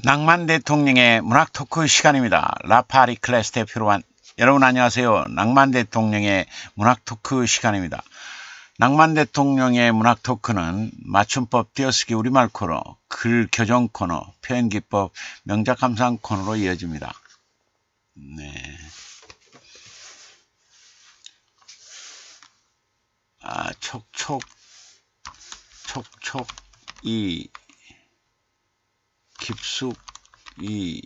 낭만 대통령의 문학 토크 시간입니다. 라파리 클래스 대표로 한 여러분 안녕하세요. 낭만 대통령의 문학 토크 시간입니다. 낭만 대통령의 문학 토크는 맞춤법 띄어쓰기 우리말 코너, 글 교정 코너, 표현 기법, 명작 감상 코너로 이어집니다. 네. 촉촉이 깊숙이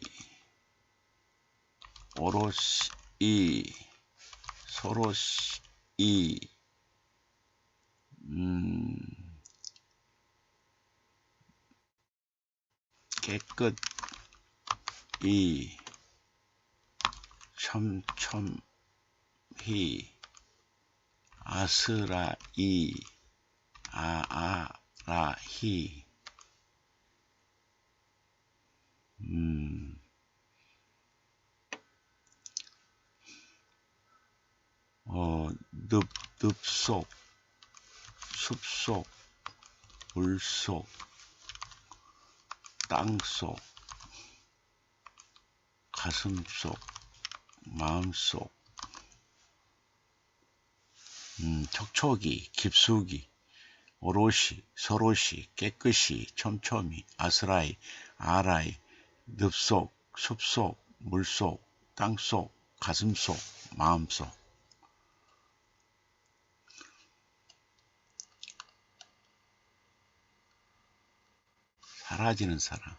오롯이 소롯이 깨끗이 촘촘히 아스라이 아아라히 늪속 숲속 물속 땅속 가슴속 마음속 촉촉이 깊숙이 오롯이 소롯이 깨끗이 촘촘히 아스라이 아라이 늪속 숲속 물속 땅속 가슴속 마음속 사라지는 사람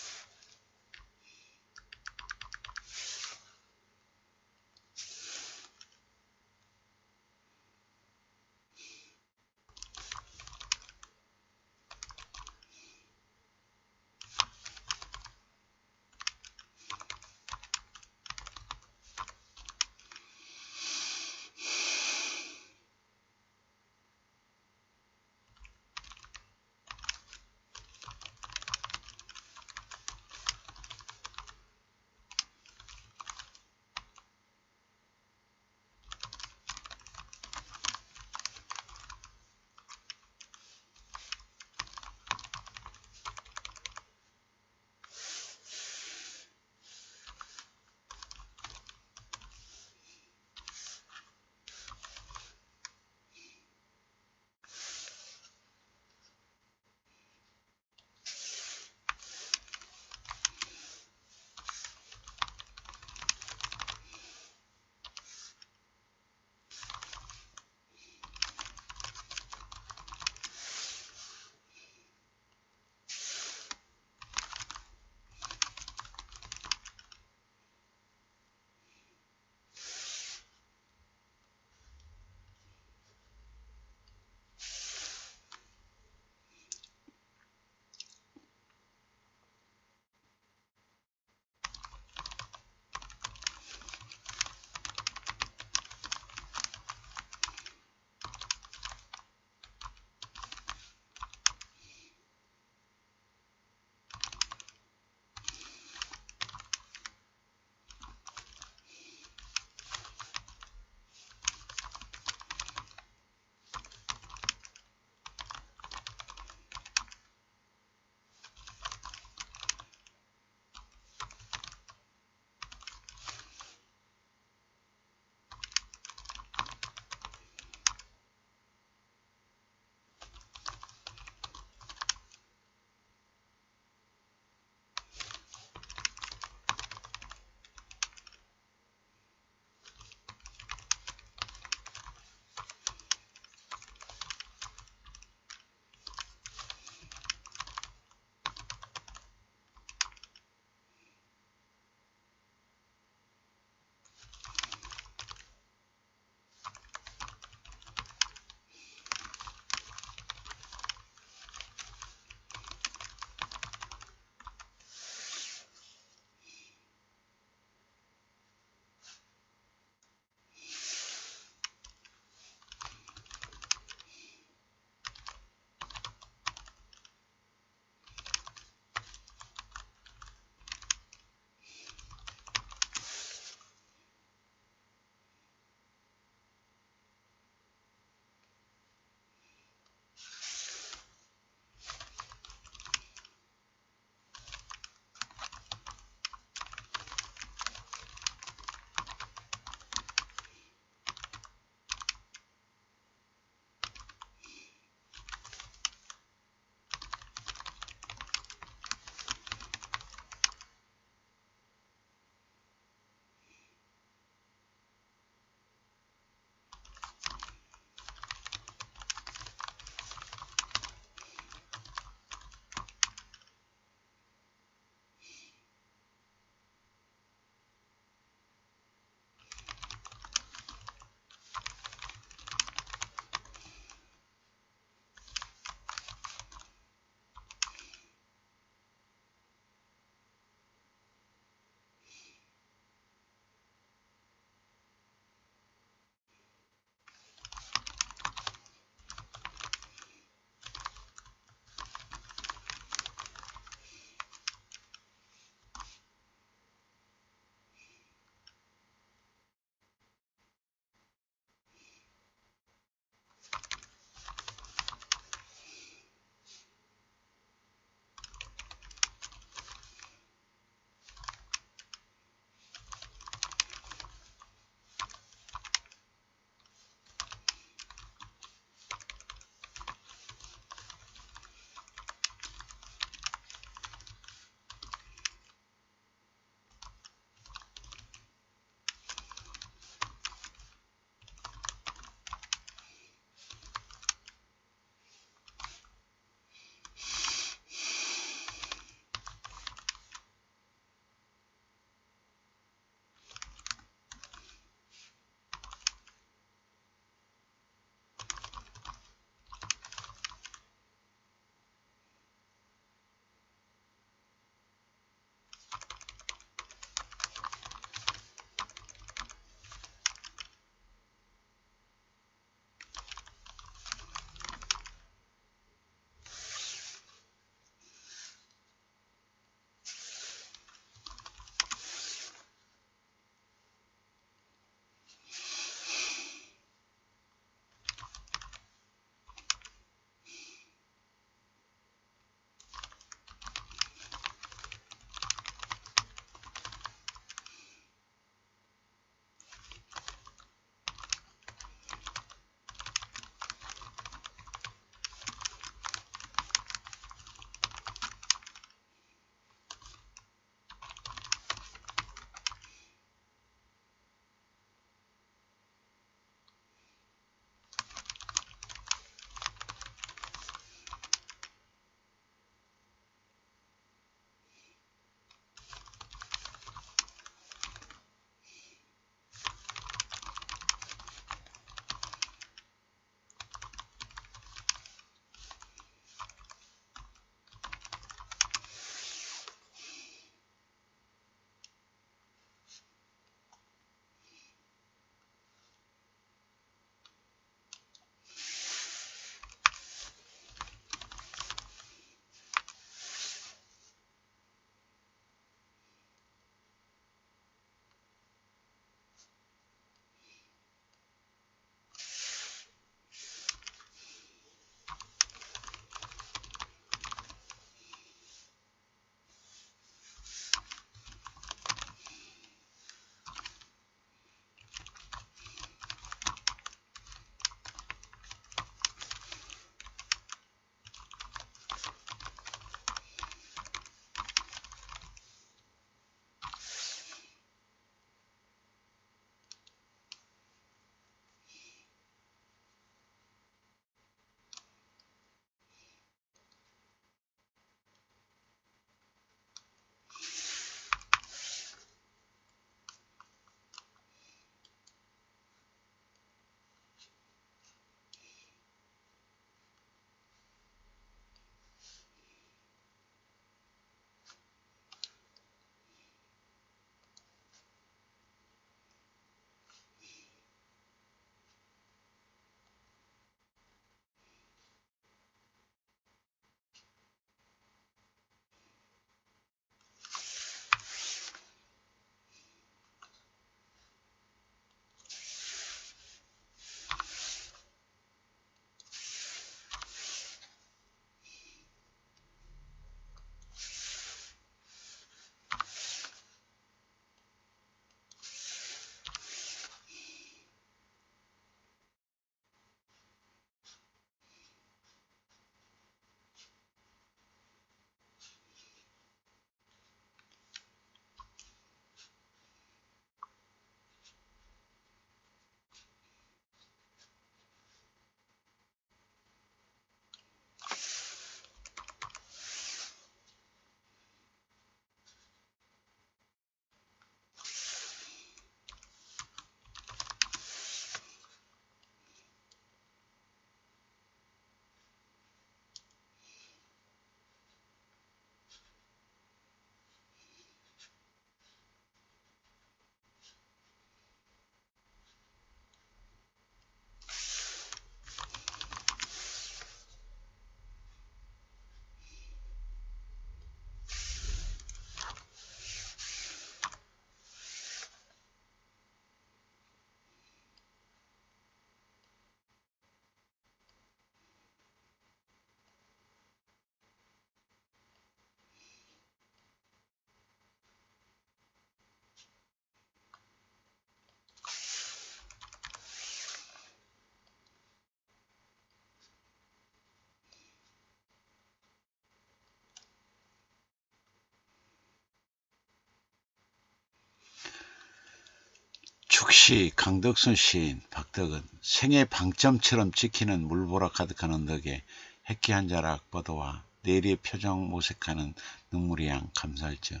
혹시 강덕순 시인, 박덕은 생의 방점처럼 찍히는 물보라 가득한 언덕에 햇기 한 자락 뻗어와 내리의 표정 모색하는 눈물의 양 감살즉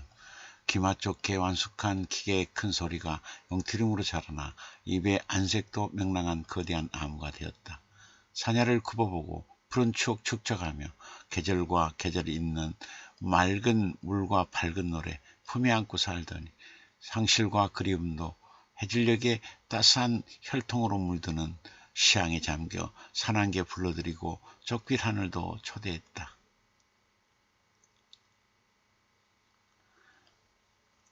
기맛좋게 완숙한 기계의 큰 소리가 용티름으로 자라나 입에 안색도 명랑한 거대한 나무가 되었다. 사냐를 굽어보고 푸른 추억 축적하며 계절과 계절이 있는 맑은 물과 밝은 노래 품에 안고 살더니 상실과 그리움도 해질녘에 따스한 혈통으로 물드는 시향에 잠겨 산안개 불러들이고 족빛 하늘도 초대했다.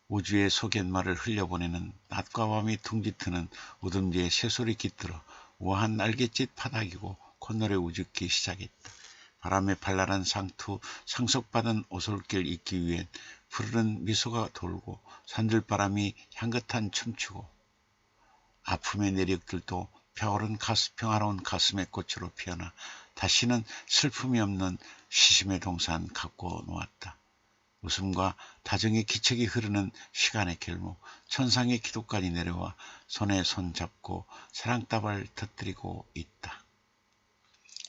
우주의 소갯말을 흘려보내는 낮과 밤이 둥지트는 우듬지에 새소리 깃들어 우아한 날갯짓 파닥이고 콧노래 우습기 시작했다. 바람에 발랄한 상속받은 오솔길 잊기 위해 푸르른 미소가 돌고 산들바람이 향긋한 춤추고 아픔의 내력들도 평화로운 가슴의 꽃으로 피어나 다시는 슬픔이 없는 시심의 동산 갖고 놓았다. 웃음과 다정의 기척이 흐르는 시간의 길목, 천상의 기도까지 내려와 손에 손 잡고 사랑다발 터뜨리고 있다.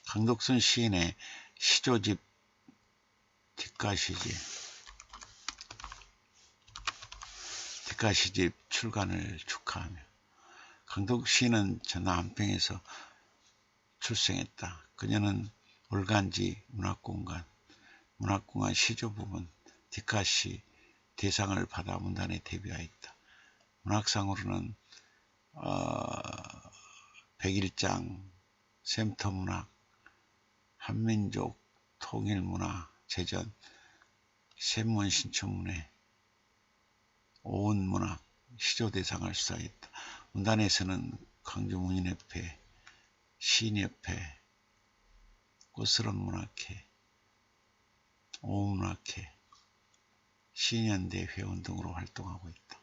강덕순 시인의 시조집 뒷가시집 출간을 축하하며 강덕 시인은 전남 한평에서 출생했다. 그녀는 월간지 문학공간 시조 부분 뒷가시 대상을 받아 문단에 데뷔하였다. 문학상으로는 백일장, 샘터문학, 한민족, 통일문화, 제전, 샘문신춘문예, 오은문학, 시조대상을 수상했다. 문단에서는 광주문인협회, 시인협회, 꽃스런 문학회, 오문학회, 시인연대 회원 등으로 활동하고 있다.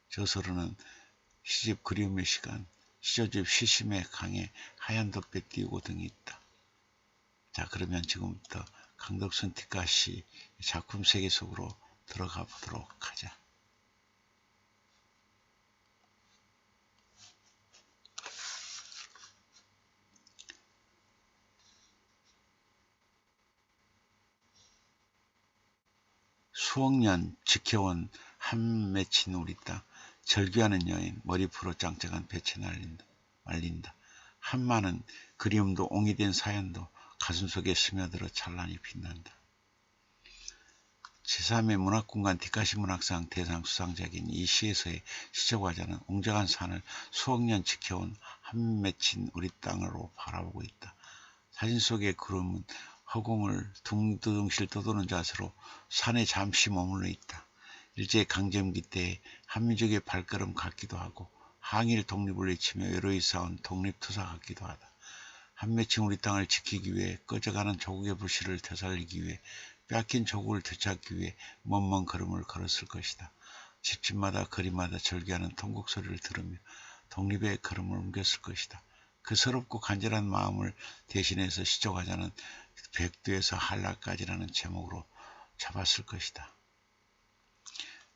저서로는 시집 그리움의 시간, 시조집 시심의 강에 하얀 덮개 띄우고 등이 있다. 자, 그러면 지금부터 강덕순 뒷가시 작품 세계 속으로 들어가 보도록 하자. 수억 년 지켜온 한 맺힌 우리 땅, 절규하는 여인, 머리 풀어 짱짱한 볕에 말린다. 한많은 그리움도 옹이된 사연도 가슴속에 스며들어 찬란히 빛난다. 제3회 문학공간 뒷가시 문학상 대상 수상작인 이 시에서의 시조과자는 웅장한 산을 수억 년 지켜온 한 맺힌 우리 땅으로 바라보고 있다. 사진 속의 구름은 허공을 둥두둥실 떠도는 자세로 산에 잠시 머물러 있다. 일제강점기 때의 한민족의 발걸음 같기도 하고 항일 독립을 외치며 외로이 싸운 독립투사 같기도 하다. 한 맺힌 우리 땅을 지키기 위해 꺼져가는 조국의 불씨를 되살리기 위해 빼앗긴 조국을 되찾기 위해 먼 걸음을 걸었을 것이다. 집집마다 거리마다 절규하는 통곡 소리를 들으며 독립의 걸음을 옮겼을 것이다. 그 서럽고 간절한 마음을 대신해서 시조과자는 백두에서 한라까지라는 제목으로 잡았을 것이다.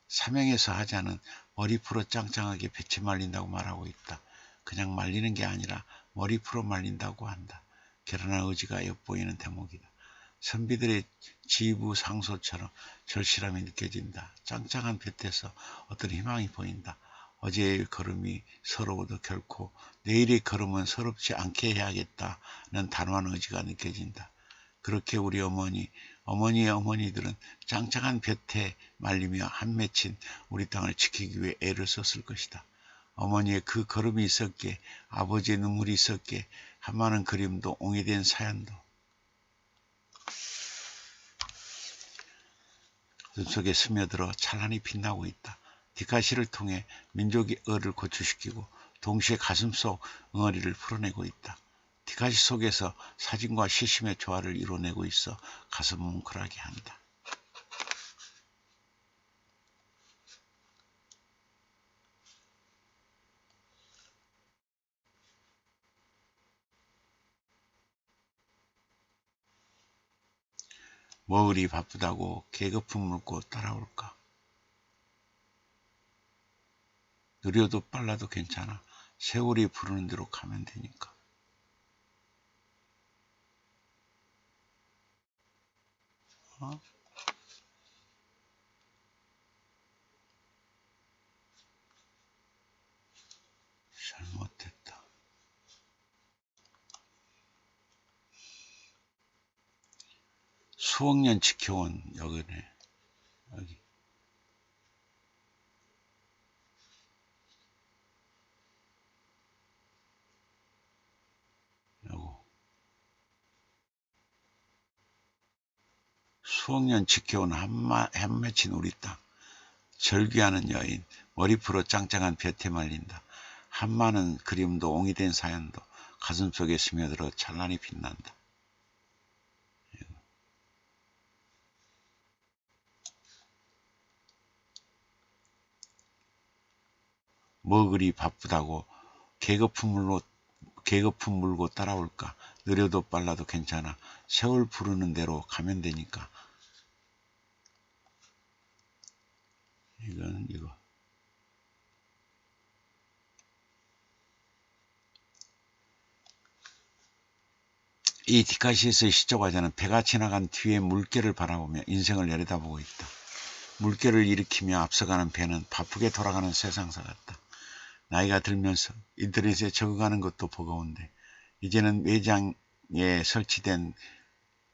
삼행에서 하자는 머리 풀어 짱짱하게 볕에 말린다고 말하고 있다. 그냥 말리는 게 아니라 머리 풀어 말린다고 한다. 결연한 의지가 엿보이는 대목이다. 선비들의 지부상소처럼 절실함이 느껴진다. 짱짱한 볕에서 어떤 희망이 보인다. 어제의 걸음이 서러워도 결코 내일의 걸음은 서럽지 않게 해야겠다는 단호한 의지가 느껴진다. 그렇게 우리 어머니의 어머니들은 짱짱한 볕에 말리며 한 맺힌 우리 땅을 지키기 위해 애를 썼을 것이다. 어머니의 그 걸음이 있었기에 아버지의 눈물이 있었기에 한많은 그림도 옹이된 사연도 눈 속에 스며들어 찬란히 빛나고 있다. 뒷가시를 통해 민족의 의를 고취시키고 동시에 가슴속 응어리를 풀어내고 있다. 뒷가시 속에서 사진과 시심의 조화를 이뤄내고 있어 가슴 뭉클하게 한다. 뭐 그리 바쁘다고 계급품 물고 따라올까? 느려도 빨라도 괜찮아. 세월이 부르는 대로 가면 되니까. 어? 잘못됐다. 수억 년 지켜온 여기네. 여기. 요거. 수억 년 지켜온 한맺힌 우리 땅. 절규하는 여인. 머리 풀어 짱짱한 볕에 말린다. 한마는 그림도 옹이된 사연도 가슴속에 스며들어 찬란히 빛난다. 뭐 그리 바쁘다고 계급품 물고 따라올까. 느려도 빨라도 괜찮아. 세월 부르는 대로 가면 되니까. 이거는 이거. 이 디카시스의 시적 화자는 배가 지나간 뒤에 물결을 바라보며 인생을 내려다보고 있다. 물결을 일으키며 앞서가는 배는 바쁘게 돌아가는 세상사 같다. 나이가 들면서 인터넷에 적응하는 것도 버거운데 이제는 매장에 설치된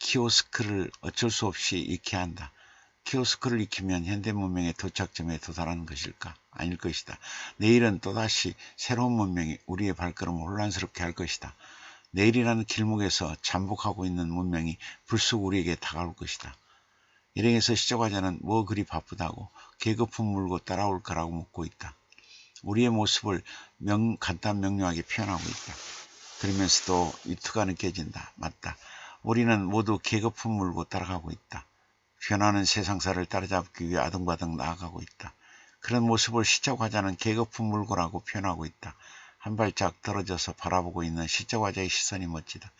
키오스크를 어쩔 수 없이 익혀야 한다. 키오스크를 익히면 현대문명의 도착점에 도달하는 것일까? 아닐 것이다. 내일은 또다시 새로운 문명이 우리의 발걸음을 혼란스럽게 할 것이다. 내일이라는 길목에서 잠복하고 있는 문명이 불쑥 우리에게 다가올 것이다. 일행에서 시적화자는 뭐 그리 바쁘다고 계급품 물고 따라올 거라고 묻고 있다. 우리의 모습을 간단 명료하게 표현하고 있다. 그러면서도 위트가 느껴진다. 맞다. 우리는 모두 계급품 물고 따라가고 있다. 변하는 세상사를 따라잡기 위해 아등바등 나아가고 있다. 그런 모습을 시적화자는 계급품 물고라고 표현하고 있다. 한 발짝 떨어져서 바라보고 있는 시적화자의 시선이 멋지다.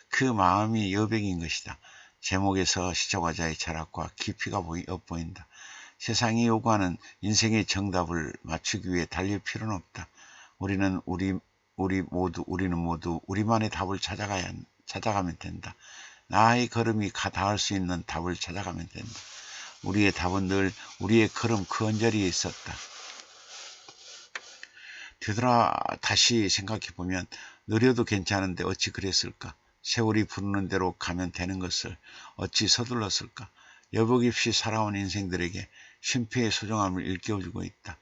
그 마음이 여백인 것이다. 제목에서 시적화자의 철학과 깊이가 엿보인다. 세상이 요구하는 인생의 정답을 맞추기 위해 달릴 필요는 없다. 우리는 모두 우리만의 답을 찾아가면 된다. 나의 걸음이 닿을 수 있는 답을 찾아가면 된다. 우리의 답은 늘 우리의 걸음 그 언저리에 있었다. 되돌아 다시 생각해보면 느려도 괜찮은데 어찌 그랬을까? 세월이 부르는 대로 가면 되는 것을 어찌 서둘렀을까? 여복 없이 살아온 인생들에게 쉼표의 소중함을 일깨워주고 있다.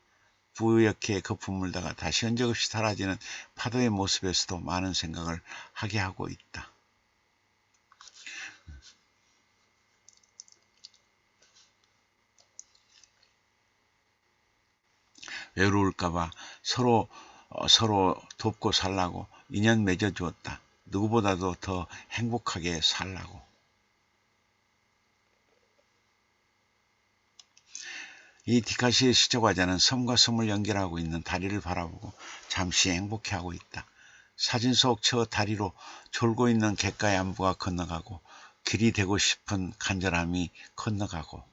부옇게 거품 물다가 다시 흔적 없이 사라지는 파도의 모습에서도 많은 생각을 하게 하고 있다. 외로울까봐 서로 돕고 살라고 인연 맺어주었다. 누구보다도 더 행복하게 살라고. 이 디카시의 시적화자는 섬과 섬을 연결하고 있는 다리를 바라보고 잠시 행복해하고 있다. 사진 속 저 다리로 졸고 있는 갯가의 안부가 건너가고 길이 되고 싶은 간절함이 건너가고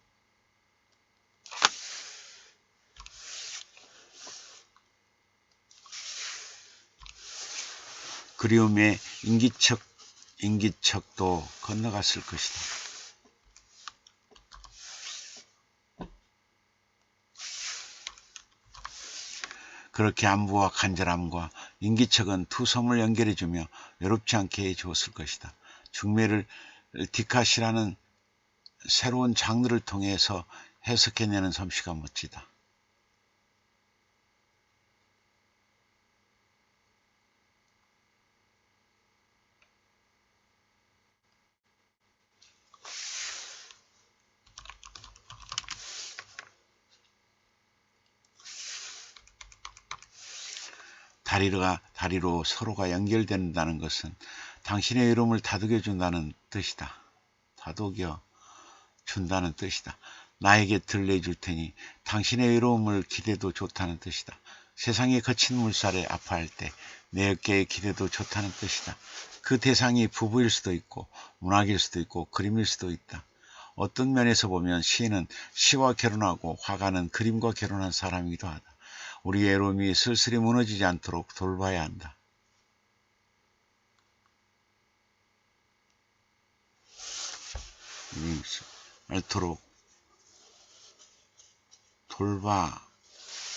그리움의 인기척도 건너갔을 것이다. 그렇게 안부와 간절함과 인기척은 두 섬을 연결해주며 외롭지 않게 해주었을 것이다. 중매를 디카시라는 새로운 장르를 통해서 해석해내는 솜씨가 멋지다. 다리로 서로가 연결된다는 것은 당신의 이름을 다독여 준다는 뜻이다. 다독여 준다는 뜻이다. 나에게 들려줄 테니 당신의 외로움을 기대도 좋다는 뜻이다. 세상의 거친 물살에 아파할 때 내 어깨에 기대도 좋다는 뜻이다. 그 대상이 부부일 수도 있고 문학일 수도 있고 그림일 수도 있다. 어떤 면에서 보면 시인은 시와 결혼하고 화가는 그림과 결혼한 사람이기도 하다. 우리의 외로움이 슬슬이 무너지지 않도록 돌봐야 한다. 않도록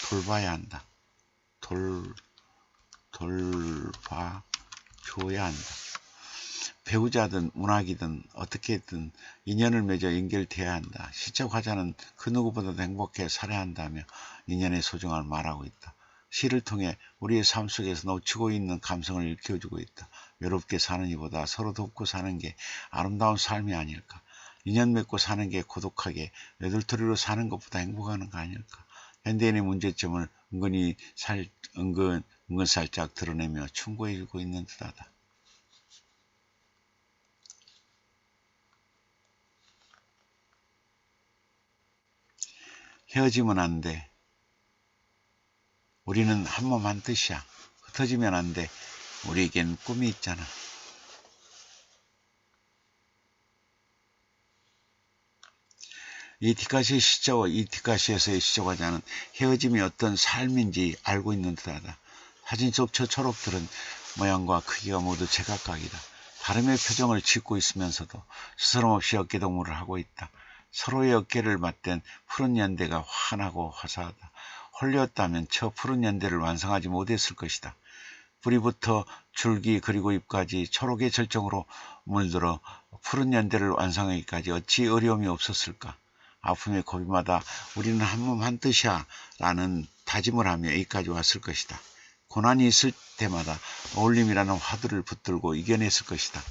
돌봐야 한다. 돌봐줘야 한다. 배우자든 문학이든 어떻게든 인연을 맺어 연결돼야 한다. 시적 화자는 그 누구보다도 행복해 살아야 한다며 인연의 소중함을 말하고 있다. 시를 통해 우리의 삶 속에서 놓치고 있는 감성을 일깨워주고 있다. 외롭게 사는 이보다 서로 돕고 사는 게 아름다운 삶이 아닐까. 인연 맺고 사는 게 고독하게 외돌토리로 사는 것보다 행복한 거 아닐까. 현대인의 문제점을 은근살짝 드러내며 충고해주고 있는 듯하다. 헤어지면 안 돼. 우리는 한 몸 한 뜻이야. 흩어지면 안 돼. 우리에겐 꿈이 있잖아. 이 디카시에서의 시적화자는 헤어짐이 어떤 삶인지 알고 있는 듯하다. 사진 속 저 초록들은 모양과 크기가 모두 제각각이다. 다름의 표정을 짓고 있으면서도 스스럼없이 어깨동무를 하고 있다. 서로의 어깨를 맞댄 푸른 연대가 환하고 화사하다. 홀렸다면 저 푸른 연대를 완성하지 못했을 것이다. 뿌리부터 줄기 그리고 잎까지 초록의 절정으로 물들어 푸른 연대를 완성하기까지 어찌 어려움이 없었을까. 아픔의 고비마다 우리는 한 몸 한 뜻이야 라는 다짐을 하며 여기까지 왔을 것이다. 고난이 있을 때마다 어울림이라는 화두를 붙들고 이겨냈을 것이다.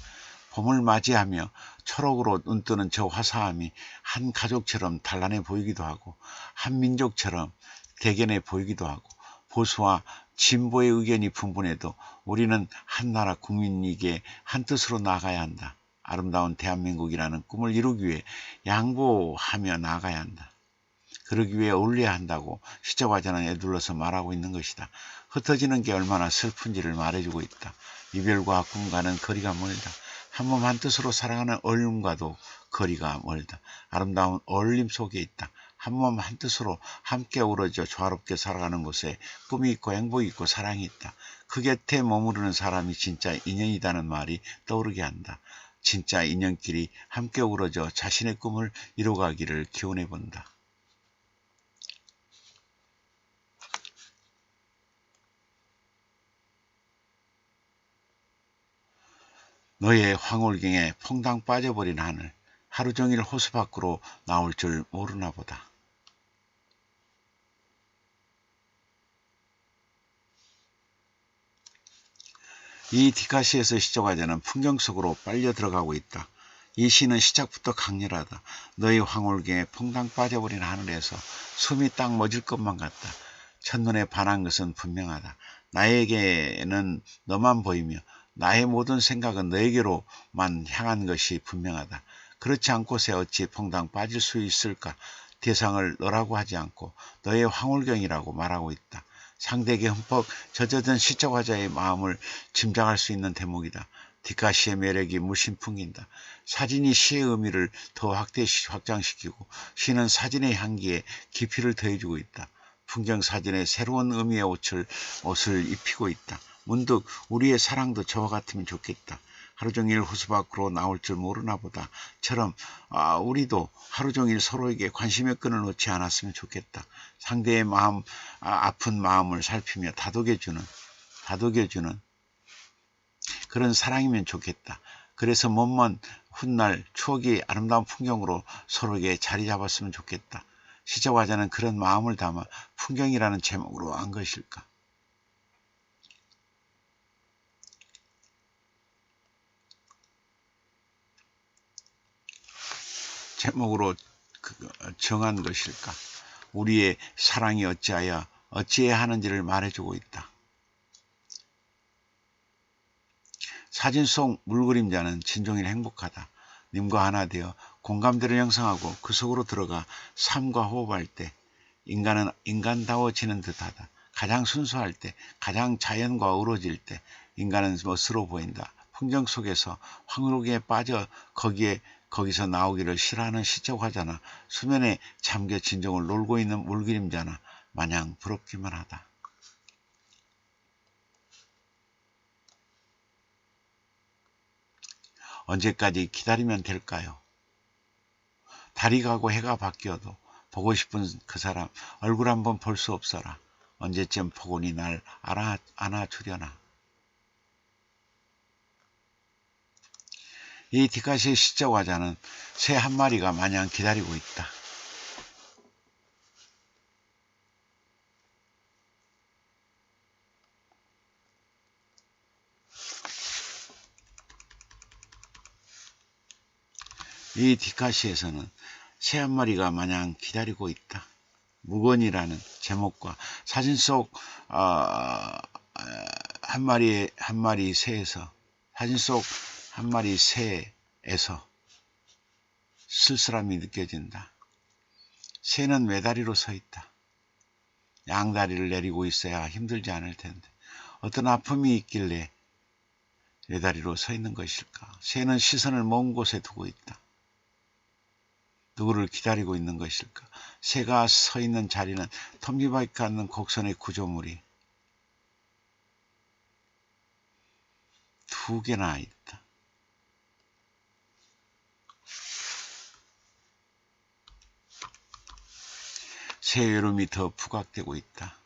봄을 맞이하며 초록으로 눈뜨는 저 화사함이 한 가족처럼 단란해 보이기도 하고 한 민족처럼 대견해 보이기도 하고 보수와 진보의 의견이 분분해도 우리는 한 나라 국민이기에 한 뜻으로 나아가야 한다. 아름다운 대한민국이라는 꿈을 이루기 위해 양보하며 나아가야 한다. 그러기 위해 어울려야 한다고 시적화자는 애둘러서 말하고 있는 것이다. 흩어지는 게 얼마나 슬픈지를 말해주고 있다. 이별과 꿈과는 거리가 멀다. 한 몸 한 뜻으로 살아가는 어울림과도 거리가 멀다. 아름다운 어울림 속에 있다. 한 몸 한 뜻으로 함께 어우러져 조화롭게 살아가는 곳에 꿈이 있고 행복이 있고 사랑이 있다. 그 곁에 머무르는 사람이 진짜 인연이라는 말이 떠오르게 한다. 진짜 인연끼리 함께 어우러져 자신의 꿈을 이뤄가기를 기원해본다. 너의 황홀경에 퐁당 빠져버린 하늘, 하루 종일 호수 밖으로 나올 줄 모르나 보다. 이 디카시에서 시적화자는 풍경 속으로 빨려 들어가고 있다. 이 시는 시작부터 강렬하다. 너의 황홀경에 퐁당 빠져버린 하늘에서 숨이 딱 멎을 것만 같다. 첫눈에 반한 것은 분명하다. 나에게는 너만 보이며 나의 모든 생각은 너에게로만 향한 것이 분명하다. 그렇지 않고서 어찌 퐁당 빠질 수 있을까? 대상을 너라고 하지 않고 너의 황홀경이라고 말하고 있다. 상대에게 흠뻑 젖어든 시적화자의 마음을 짐작할 수 있는 대목이다. 디카시의 매력이 물씬 풍긴다. 사진이 시의 의미를 더 확장시키고 시는 사진의 향기에 깊이를 더해주고 있다. 풍경 사진에 새로운 의미의 옷을 입히고 있다. 문득 우리의 사랑도 저와 같으면 좋겠다. 하루 종일 호수 밖으로 나올 줄 모르나 보다처럼 우리도 하루 종일 서로에게 관심의 끈을 놓지 않았으면 좋겠다. 상대의 아픈 마음을 살피며 다독여주는 그런 사랑이면 좋겠다. 그래서 먼 훗날 추억이 아름다운 풍경으로 서로에게 자리 잡았으면 좋겠다. 시적화자는 그런 마음을 담아 풍경이라는 제목으로 한 것일까? 제목으로 정한 것일까? 우리의 사랑이 어찌해야 하는지를 말해주고 있다. 사진 속 물그림자는 진종일 행복하다. 님과 하나 되어 공감대를 형성하고 그 속으로 들어가 삶과 호흡할 때 인간은 인간다워지는 듯하다. 가장 순수할 때, 가장 자연과 어우러질 때 인간은 멋스러워 보인다. 풍경 속에서 황홀하게 빠져 거기서 나오기를 싫어하는 시적화자나 수면에 잠겨 진정을 놀고 있는 물그림자나 마냥 부럽기만 하다. 언제까지 기다리면 될까요? 달이 가고 해가 바뀌어도 보고 싶은 그 사람 얼굴 한번 볼 수 없어라. 언제쯤 폭운이 날 안아주려나. 이 디카시의 시적 화자는 새 한 마리가 마냥 기다리고 있다. 이 디카시에서는 새 한 마리가 마냥 기다리고 있다. 무건이라는 제목과 사진 속 한 마리 새에서 사진 속 한 마리 새에서 쓸쓸함이 느껴진다. 새는 외다리로 서 있다. 양다리를 내리고 있어야 힘들지 않을 텐데 어떤 아픔이 있길래 외다리로 서 있는 것일까? 새는 시선을 먼 곳에 두고 있다. 누구를 기다리고 있는 것일까? 새가 서 있는 자리는 텀비밖에 않는 곡선의 구조물이 두 개나 있다. 새 외로움이 더 부각되고 있다.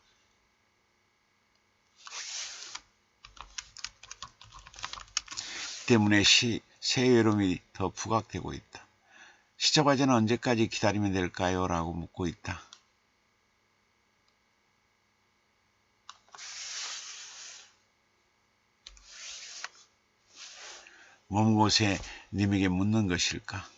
때문에 새 외로움이 더 부각되고 있다. 시적 화자는 언제까지 기다리면 될까요? 라고 묻고 있다. 먼 곳에 님에게 묻는 것일까?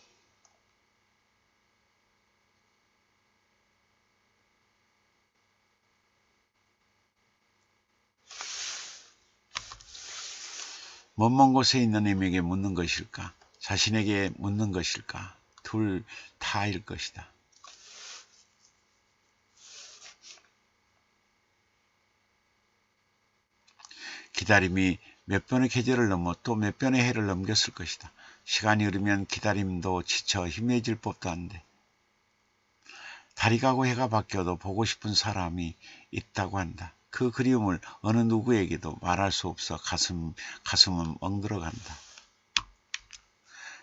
먼 곳에 있는 님에게 묻는 것일까? 자신에게 묻는 것일까? 둘 다일 것이다. 기다림이 몇 번의 계절을 넘어 또 몇 번의 해를 넘겼을 것이다. 시간이 흐르면 기다림도 지쳐 희미해질 법도 한데 달이 가고 해가 바뀌어도 보고 싶은 사람이 있다고 한다. 그 그리움을 어느 누구에게도 말할 수 없어 가슴은 멍들어간다.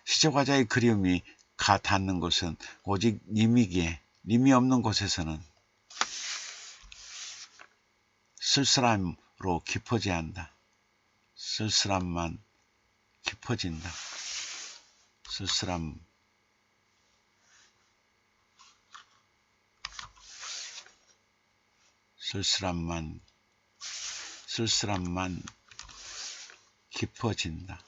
시적 화자의 그리움이 닿는 곳은 오직 님이기에 님이 없는 곳에서는 쓸쓸함으로 깊어져야 한다. 쓸쓸함만 깊어진다. 쓸쓸함만 깊어진다.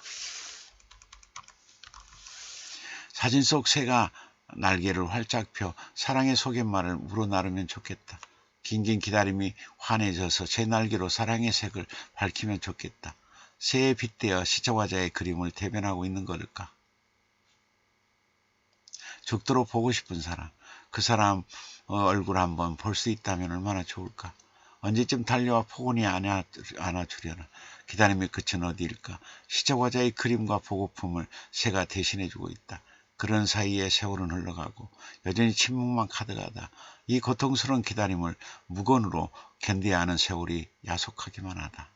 사진 속 새가 날개를 활짝 펴 사랑의 소개말을 우러나르면 좋겠다. 긴긴 기다림이 환해져서 제 날개로 사랑의 색을 밝히면 좋겠다. 새에 빗대어 시적 화자의 그림을 대변하고 있는 걸까? 죽도록 보고 싶은 사람, 그 사람 얼굴 한번 볼 수 있다면 얼마나 좋을까? 언제쯤 달려와 폭운이 안아주려나? 기다림의 끝은 어디일까? 시적 화자의 그림과 보고품을 새가 대신해주고 있다. 그런 사이에 세월은 흘러가고 여전히 침묵만 가득하다. 이 고통스러운 기다림을 무건으로 견뎌야 하는 세월이 야속하기만 하다.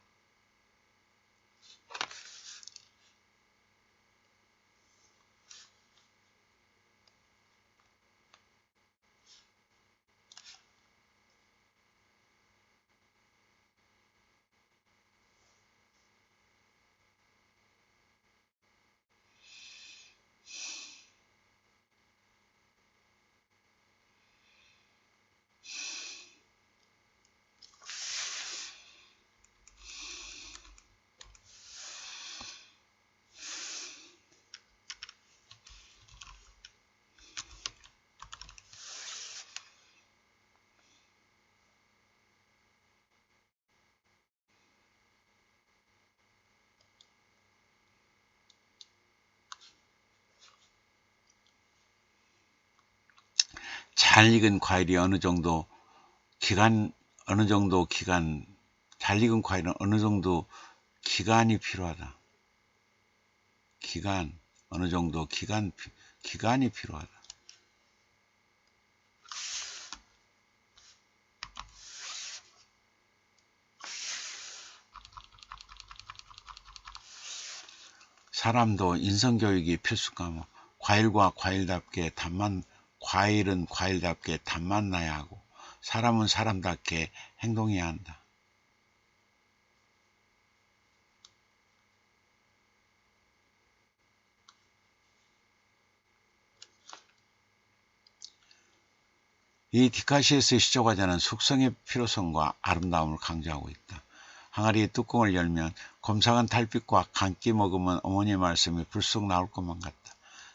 잘 익은 과일이 어느 정도 기간, 잘 익은 과일은 어느 정도 기간이 필요하다. 어느 정도 기간이 필요하다. 사람도 인성교육이 필수과목. 과일은 과일답게 답만 나야 하고 사람은 사람답게 행동해야 한다. 이 디카시에스의 시조과자는 숙성의 필요성과 아름다움을 강조하고 있다. 항아리의 뚜껑을 열면 곰삭은 달빛과 감기 머금은 어머니의 말씀이 불쑥 나올 것만 같다.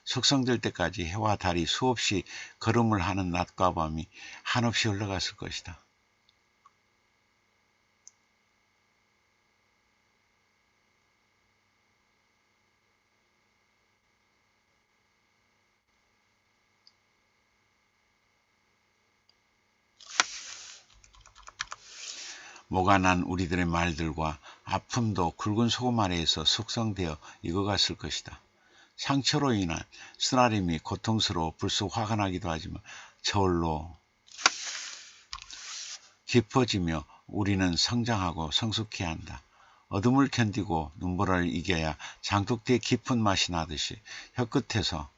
숙성될 때까지 해와 달이 수없이 걸음을 하는 낮과 밤이 한없이 흘러갔을 것이다. 모가 난 우리들의 말들과 아픔도 굵은 소금 아래에서 숙성되어 익어갔을 것이다. 상처로 인한 쓰나림이 고통스러워 불쑥 화가 나기도 하지만 저울로 깊어지며 우리는 성장하고 성숙해야 한다. 어둠을 견디고 눈보라를 이겨야 장독대의 깊은 맛이 나듯이 혀끝에서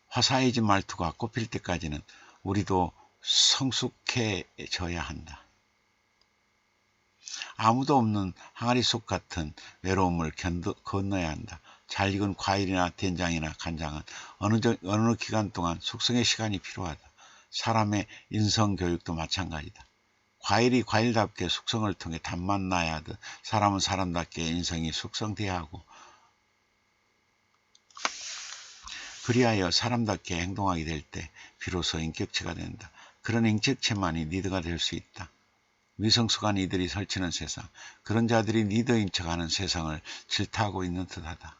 화사해진 말투가 꼽힐 때까지는 우리도 성숙해져야 한다. 아무도 없는 항아리 속 같은 외로움을 건너야 한다. 잘 익은 과일이나 된장이나 간장은 어느 기간 동안 숙성의 시간이 필요하다. 사람의 인성교육도 마찬가지다. 과일이 과일답게 숙성을 통해 단맛 나야 하듯 사람은 사람답게 인성이 숙성돼야 하고 그리하여 사람답게 행동하게 될 때 비로소 인격체가 된다. 그런 인격체만이 리더가 될 수 있다. 미성숙한 이들이 설치는 세상, 그런 자들이 리더인 척하는 세상을 질타하고 있는 듯하다.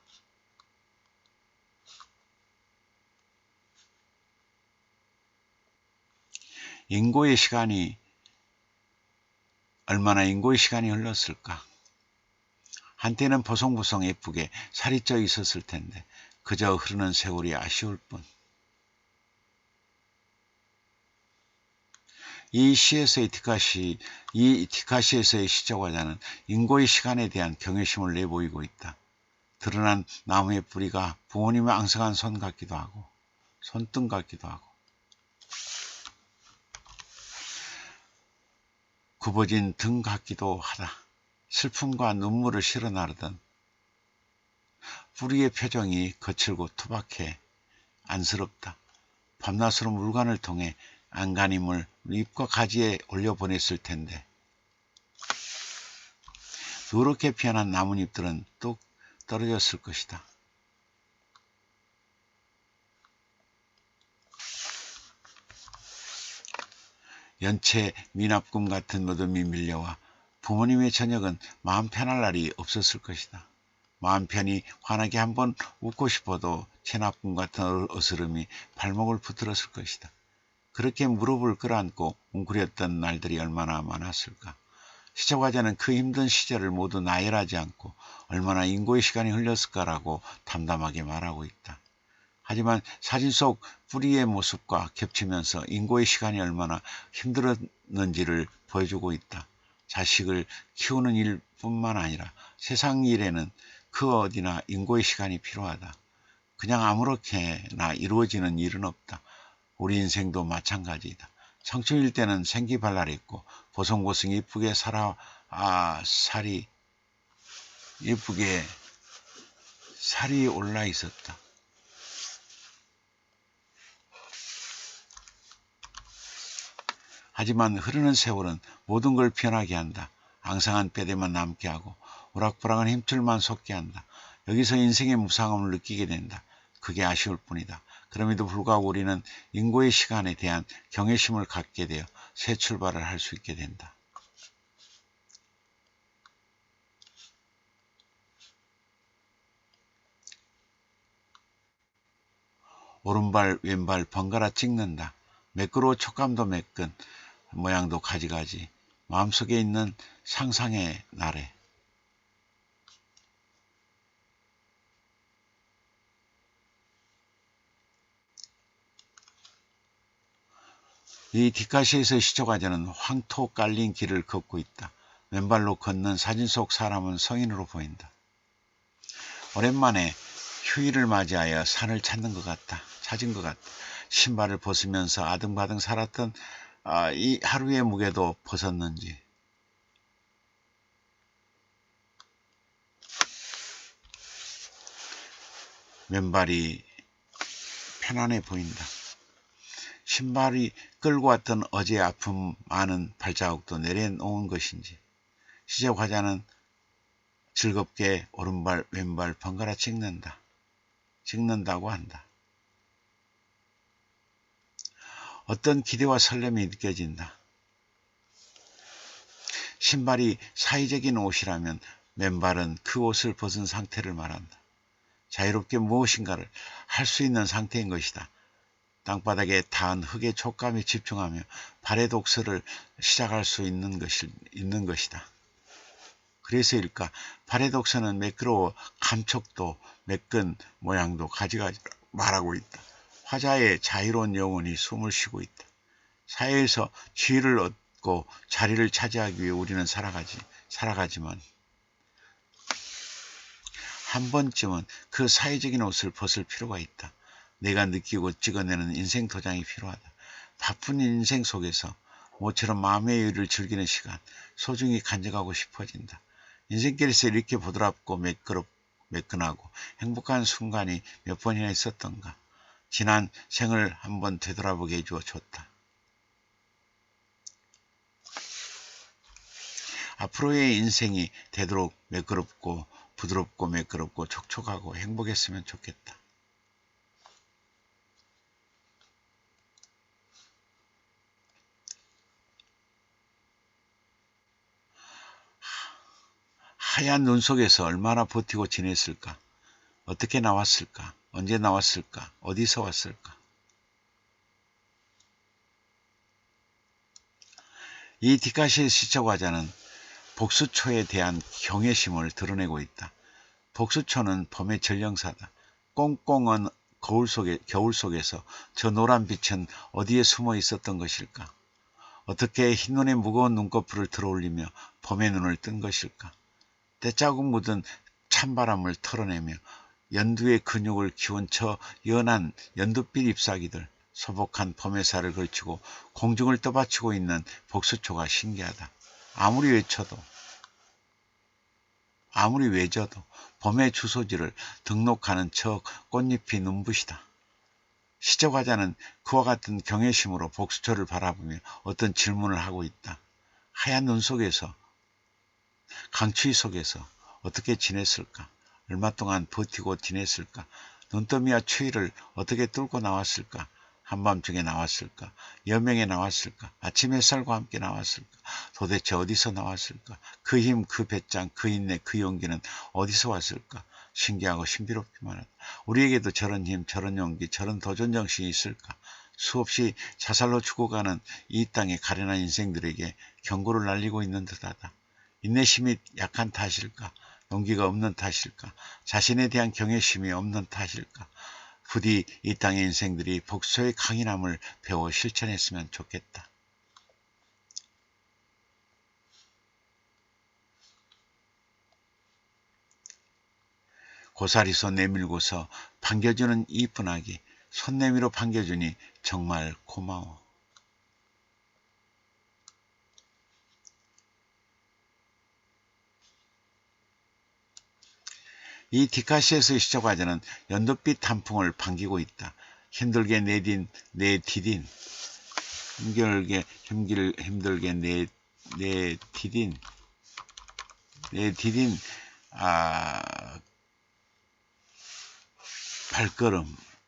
얼마나 인고의 시간이 흘렀을까? 한때는 보송보송 예쁘게 살이 쪄 있었을 텐데 그저 흐르는 세월이 아쉬울 뿐. 이 디카시에서의 시조과자는 인고의 시간에 대한 경외심을 내보이고 있다. 드러난 나무의 뿌리가 부모님의 앙상한 손등 같기도 하고 굽어진 등 같기도 하다. 슬픔과 눈물을 실어 나르던 뿌리의 표정이 거칠고 투박해 안쓰럽다. 밤낮으로 물관을 통해 안간힘을 잎과 가지에 올려보냈을 텐데 누렇게 피어난 나뭇잎들은 뚝 떨어졌을 것이다. 연체 미납금 같은 무덤이 밀려와 부모님의 저녁은 마음 편할 날이 없었을 것이다. 마음 편히 환하게 한번 웃고 싶어도 체납금 같은 어스름이 발목을 붙들었을 것이다. 그렇게 무릎을 끌어안고 웅크렸던 날들이 얼마나 많았을까. 시조과자는 그 힘든 시절을 모두 나열하지 않고 얼마나 인고의 시간이 흘렀을까라고 담담하게 말하고 있다. 하지만 사진 속 뿌리의 모습과 겹치면서 인고의 시간이 얼마나 힘들었는지를 보여주고 있다. 자식을 키우는 일뿐만 아니라 세상 일에는 그 어디나 인고의 시간이 필요하다. 그냥 아무렇게나 이루어지는 일은 없다. 우리 인생도 마찬가지이다. 청춘일 때는 생기발랄했고 보송보송 이쁘게 살이 올라 있었다. 하지만 흐르는 세월은 모든 걸 변하게 한다. 앙상한 뼈대만 남게 하고 오락부락한 힘줄만 솟게 한다. 여기서 인생의 무상함을 느끼게 된다. 그게 아쉬울 뿐이다. 그럼에도 불구하고 우리는 인고의 시간에 대한 경외심을 갖게 되어 새 출발을 할 수 있게 된다. 오른발 왼발 번갈아 찍는다. 매끄러워 촉감도 매끈 모양도 가지가지 마음속에 있는 상상의 나래. 이 디카시에서의 시조과자는 황토 깔린 길을 걷고 있다. 맨발로 걷는 사진 속 사람은 성인으로 보인다. 오랜만에 휴일을 맞이하여 산을 찾은 것 같다. 신발을 벗으면서 아등바등 살았던 이 하루의 무게도 벗었는지. 맨발이 편안해 보인다. 신발이 끌고 왔던 어제의 아픔 많은 발자국도 내려놓은 것인지. 시적 화자는 즐겁게 오른발 왼발 번갈아 찍는다고 한다. 어떤 기대와 설렘이 느껴진다. 신발이 사회적인 옷이라면 맨발은 그 옷을 벗은 상태를 말한다. 자유롭게 무엇인가를 할 수 있는 상태인 것이다. 땅바닥에 닿은 흙의 촉감에 집중하며 발의 독서를 시작할 수 있는 것이다. 그래서일까 발의 독서는 매끄러워 감촉도 매끈 모양도 가지가지 말하고 있다. 화자의 자유로운 영혼이 숨을 쉬고 있다. 사회에서 지위를 얻고 자리를 차지하기 위해 우리는 살아가지만 한 번쯤은 그 사회적인 옷을 벗을 필요가 있다. 내가 느끼고 찍어내는 인생 도장이 필요하다. 바쁜 인생 속에서 모처럼 마음의 여유를 즐기는 시간, 소중히 간직하고 싶어진다. 인생길에서 이렇게 부드럽고 매끈하고 행복한 순간이 몇 번이나 있었던가. 지난 생을 한번 되돌아보게 해주어 줬다. 앞으로의 인생이 되도록 부드럽고 매끄럽고 촉촉하고 행복했으면 좋겠다. 하얀 눈 속에서 얼마나 버티고 지냈을까? 어떻게 나왔을까? 언제 나왔을까? 어디서 왔을까? 이 디카시의 시적 화자는 복수초에 대한 경외심을 드러내고 있다. 복수초는 봄의 전령사다. 꽁꽁한 겨울 속에서 저 노란 빛은 어디에 숨어 있었던 것일까? 어떻게 흰눈에 무거운 눈꺼풀을 들어올리며 봄의 눈을 뜬 것일까? 때자국 묻은 찬바람을 털어내며 연두의 근육을 키운 저 연한 연두빛 ip사귀들, 소복한 봄의 살을 걸치고 공중을 떠받치고 있는 복수초가 신기하다. 아무리 외져도 봄의 주소지를 등록하는 저 꽃잎이 눈부시다. 시적 화자는 그와 같은 경외심으로 복수초를 바라보며 어떤 질문을 하고 있다. 하얀 눈 속에서, 강추위 속에서 어떻게 지냈을까? 얼마 동안 버티고 지냈을까? 눈더미와 추위를 어떻게 뚫고 나왔을까? 한밤중에 나왔을까? 여명에 나왔을까? 아침 햇살과 함께 나왔을까? 도대체 어디서 나왔을까? 그 힘, 그 배짱, 그 인내, 그 용기는 어디서 왔을까? 신기하고 신비롭기만 하다. 우리에게도 저런 힘, 저런 용기, 저런 도전정신이 있을까? 수없이 자살로 죽어가는 이 땅의 가련한 인생들에게 경고를 날리고 있는 듯하다. 인내심이 약한 탓일까? 용기가 없는 탓일까? 자신에 대한 경외심이 없는 탓일까? 부디 이 땅의 인생들이 복수의 강인함을 배워 실천했으면 좋겠다. 고사리 손 내밀고서 반겨주는 이쁜 아기, 손 내밀어 반겨주니 정말 고마워. 이 디카시에서의 시적 화자는 연두빛 단풍을 반기고 있다. 힘들게 내디딘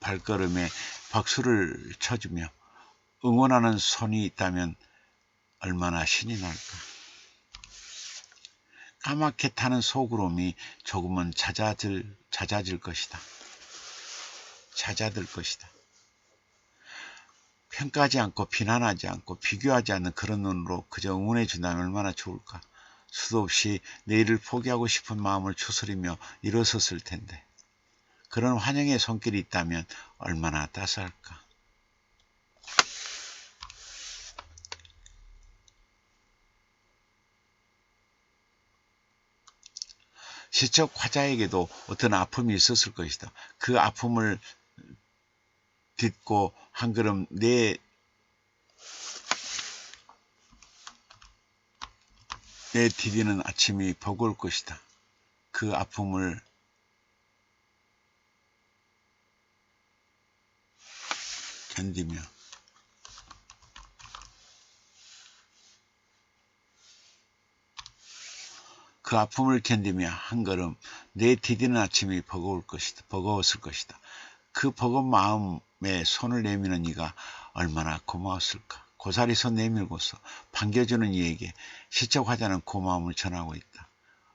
발걸음에 박수를 쳐주며 응원하는 손이 있다면 얼마나 신이 날까. 까맣게 타는 소구름이 조금은 잦아들 것이다. 평가하지 않고 비난하지 않고 비교하지 않는 그런 눈으로 그저 응원해 준다면 얼마나 좋을까. 수도 없이 내일을 포기하고 싶은 마음을 추스리며 일어섰을 텐데 그런 환영의 손길이 있다면 얼마나 따스할까. 시적 화자에게도 어떤 아픔이 있었을 것이다. 그 아픔을 딛고 한 걸음 디디는 아침이 버거울 것이다. 그 아픔을 견디며 한 걸음 디디는 아침이 버거웠을 것이다. 그 버거운 마음에 손을 내미는 이가 얼마나 고마웠을까. 고사리 손 내밀고서 반겨주는 이에게 시적 화자는 고마움을 전하고 있다.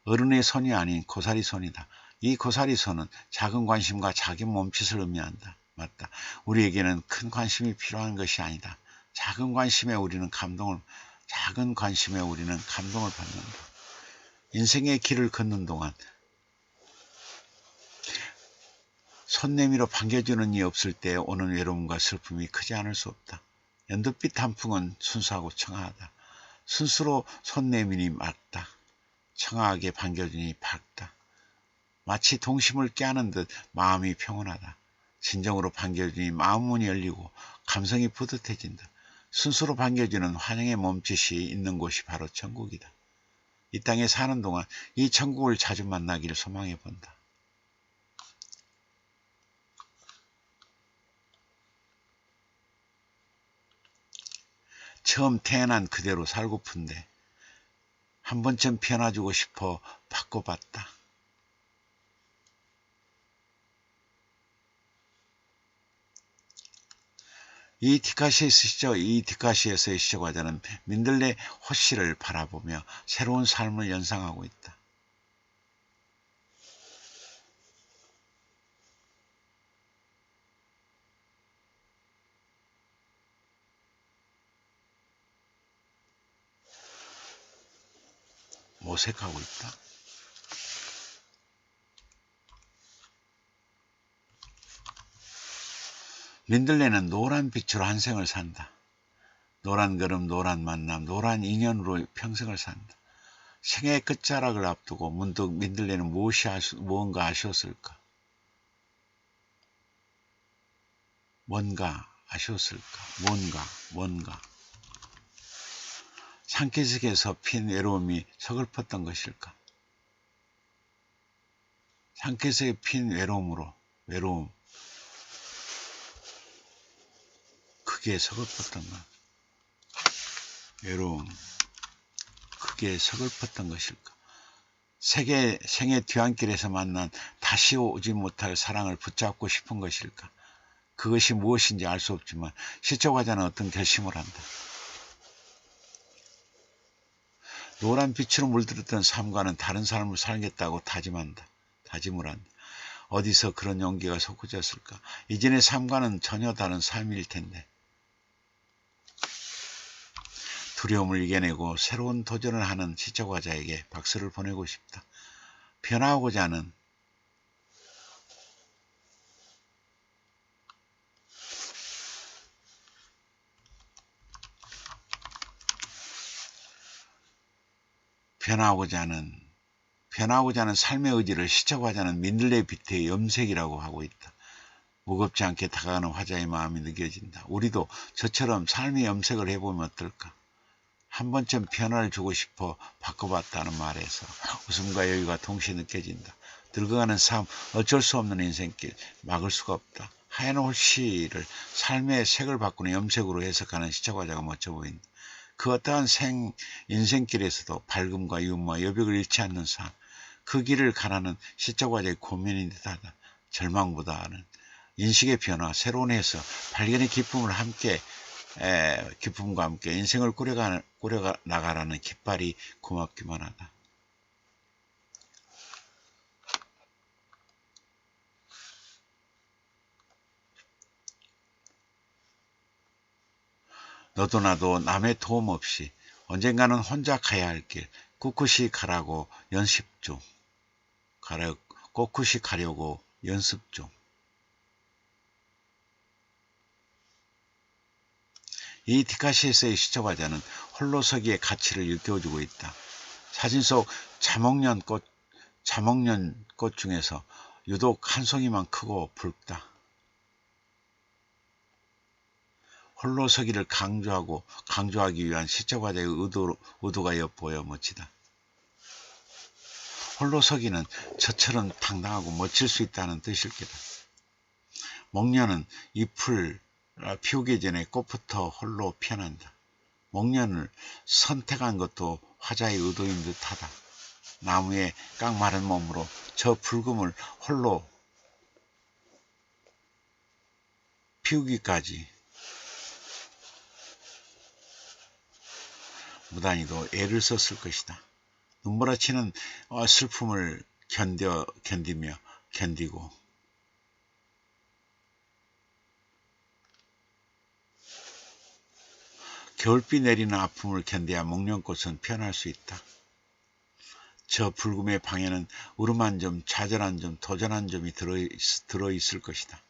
어른의 손이 아닌 고사리 손이다. 이 고사리 손은 작은 관심과 작은 몸짓을 의미한다. 맞다. 우리에게는 큰 관심이 필요한 것이 아니다. 작은 관심에 우리는 감동을 받는다. 인생의 길을 걷는 동안 손 내밀어 반겨주는 이 없을 때 오는 외로움과 슬픔이 크지 않을 수 없다. 연두빛 단풍은 순수하고 청아하다. 순수로 손 내밀이 맑다. 청아하게 반겨주니 밝다. 마치 동심을 깨하는 듯 마음이 평온하다. 진정으로 반겨주니 마음 문이 열리고 감성이 뿌듯해진다. 순수로 반겨주는 환영의 몸짓이 있는 곳이 바로 천국이다. 이 땅에 사는 동안 이 천국을 자주 만나기를 소망해 본다. 처음 태어난 그대로 살고픈데 한 번쯤 피어나주고 싶어 바꿔봤다. 이 디카시에서의 시적 화자는 민들레 호씨를 바라보며 새로운 삶을 연상하고 있다. 모색하고 있다. 민들레는 노란 빛으로 한 생을 산다. 노란 걸음, 노란 만남, 노란 인연으로 평생을 산다. 생애의 끝자락을 앞두고 문득 민들레는 무언가 아쉬웠을까? 뭔가 산기슭에서 핀 외로움이 서글펐던 것일까? 산기슭에 핀 외로움, 크게 서글펐던 것일까? 생의 뒤안길에서 만난 다시 오지 못할 사랑을 붙잡고 싶은 것일까? 그것이 무엇인지 알 수 없지만 시적 화자는 어떤 결심을 한다. 노란 빛으로 물들었던 삶과는 다른 삶을 살겠다고 다짐을 한다. 어디서 그런 용기가 솟구쳤을까? 이전의 삶과는 전혀 다른 삶일 텐데. 두려움을 이겨내고 새로운 도전을 하는 시적 화자에게 박수를 보내고 싶다. 변화하고자 하는 삶의 의지를 시적 화자는 민들레 빛의 염색이라고 하고 있다. 무겁지 않게 다가가는 화자의 마음이 느껴진다. 우리도 저처럼 삶의 염색을 해보면 어떨까? 한 번쯤 변화를 주고 싶어 바꿔봤다는 말에서 웃음과 여유가 동시에 느껴진다. 늙어가는 삶, 어쩔 수 없는 인생길, 막을 수가 없다. 하얀 홀씨를 삶의 색을 바꾸는 염색으로 해석하는 시적 화자가 멋져 보인다. 그 어떠한 인생길에서도 밝음과 유머와 여백을 잃지 않는 삶, 그 길을 가라는 시적 화자의 고민인 듯하다. 절망보다는 인식의 변화, 새로운 해석, 발견의 기쁨과 함께 인생을 꾸려나가라는 깃발이 고맙기만 하다. 너도 나도 남의 도움 없이 언젠가는 혼자 가야 할 길, 꿋꿋이 가려고 연습 중. 이 디카시에서의 시적 화자는 홀로서기의 가치를 일깨워주고 있다. 사진 속 자목련 꽃 자목련 꽃 중에서 유독 한 송이만 크고 붉다. 홀로 서기를 강조하기 위한 시적 화자의 의도가 엿보여 멋지다. 홀로 서기는 저처럼 당당하고 멋질 수 있다는 뜻일 게다. 목련은 잎을 피우기 전에 꽃부터 홀로 피어난다. 목련을 선택한 것도 화자의 의도인 듯하다. 나무의 깡마른 몸으로 저 붉음을 홀로 피우기까지 무단히도 애를 썼을 것이다. 눈몰아치는 슬픔을 견디고 겨울비 내리는 아픔을 견뎌야 목련꽃은 피어날 수 있다. 저 붉음의 방에는 울음한 점, 좌절한 점, 도전한 점이 들어있을 것이다.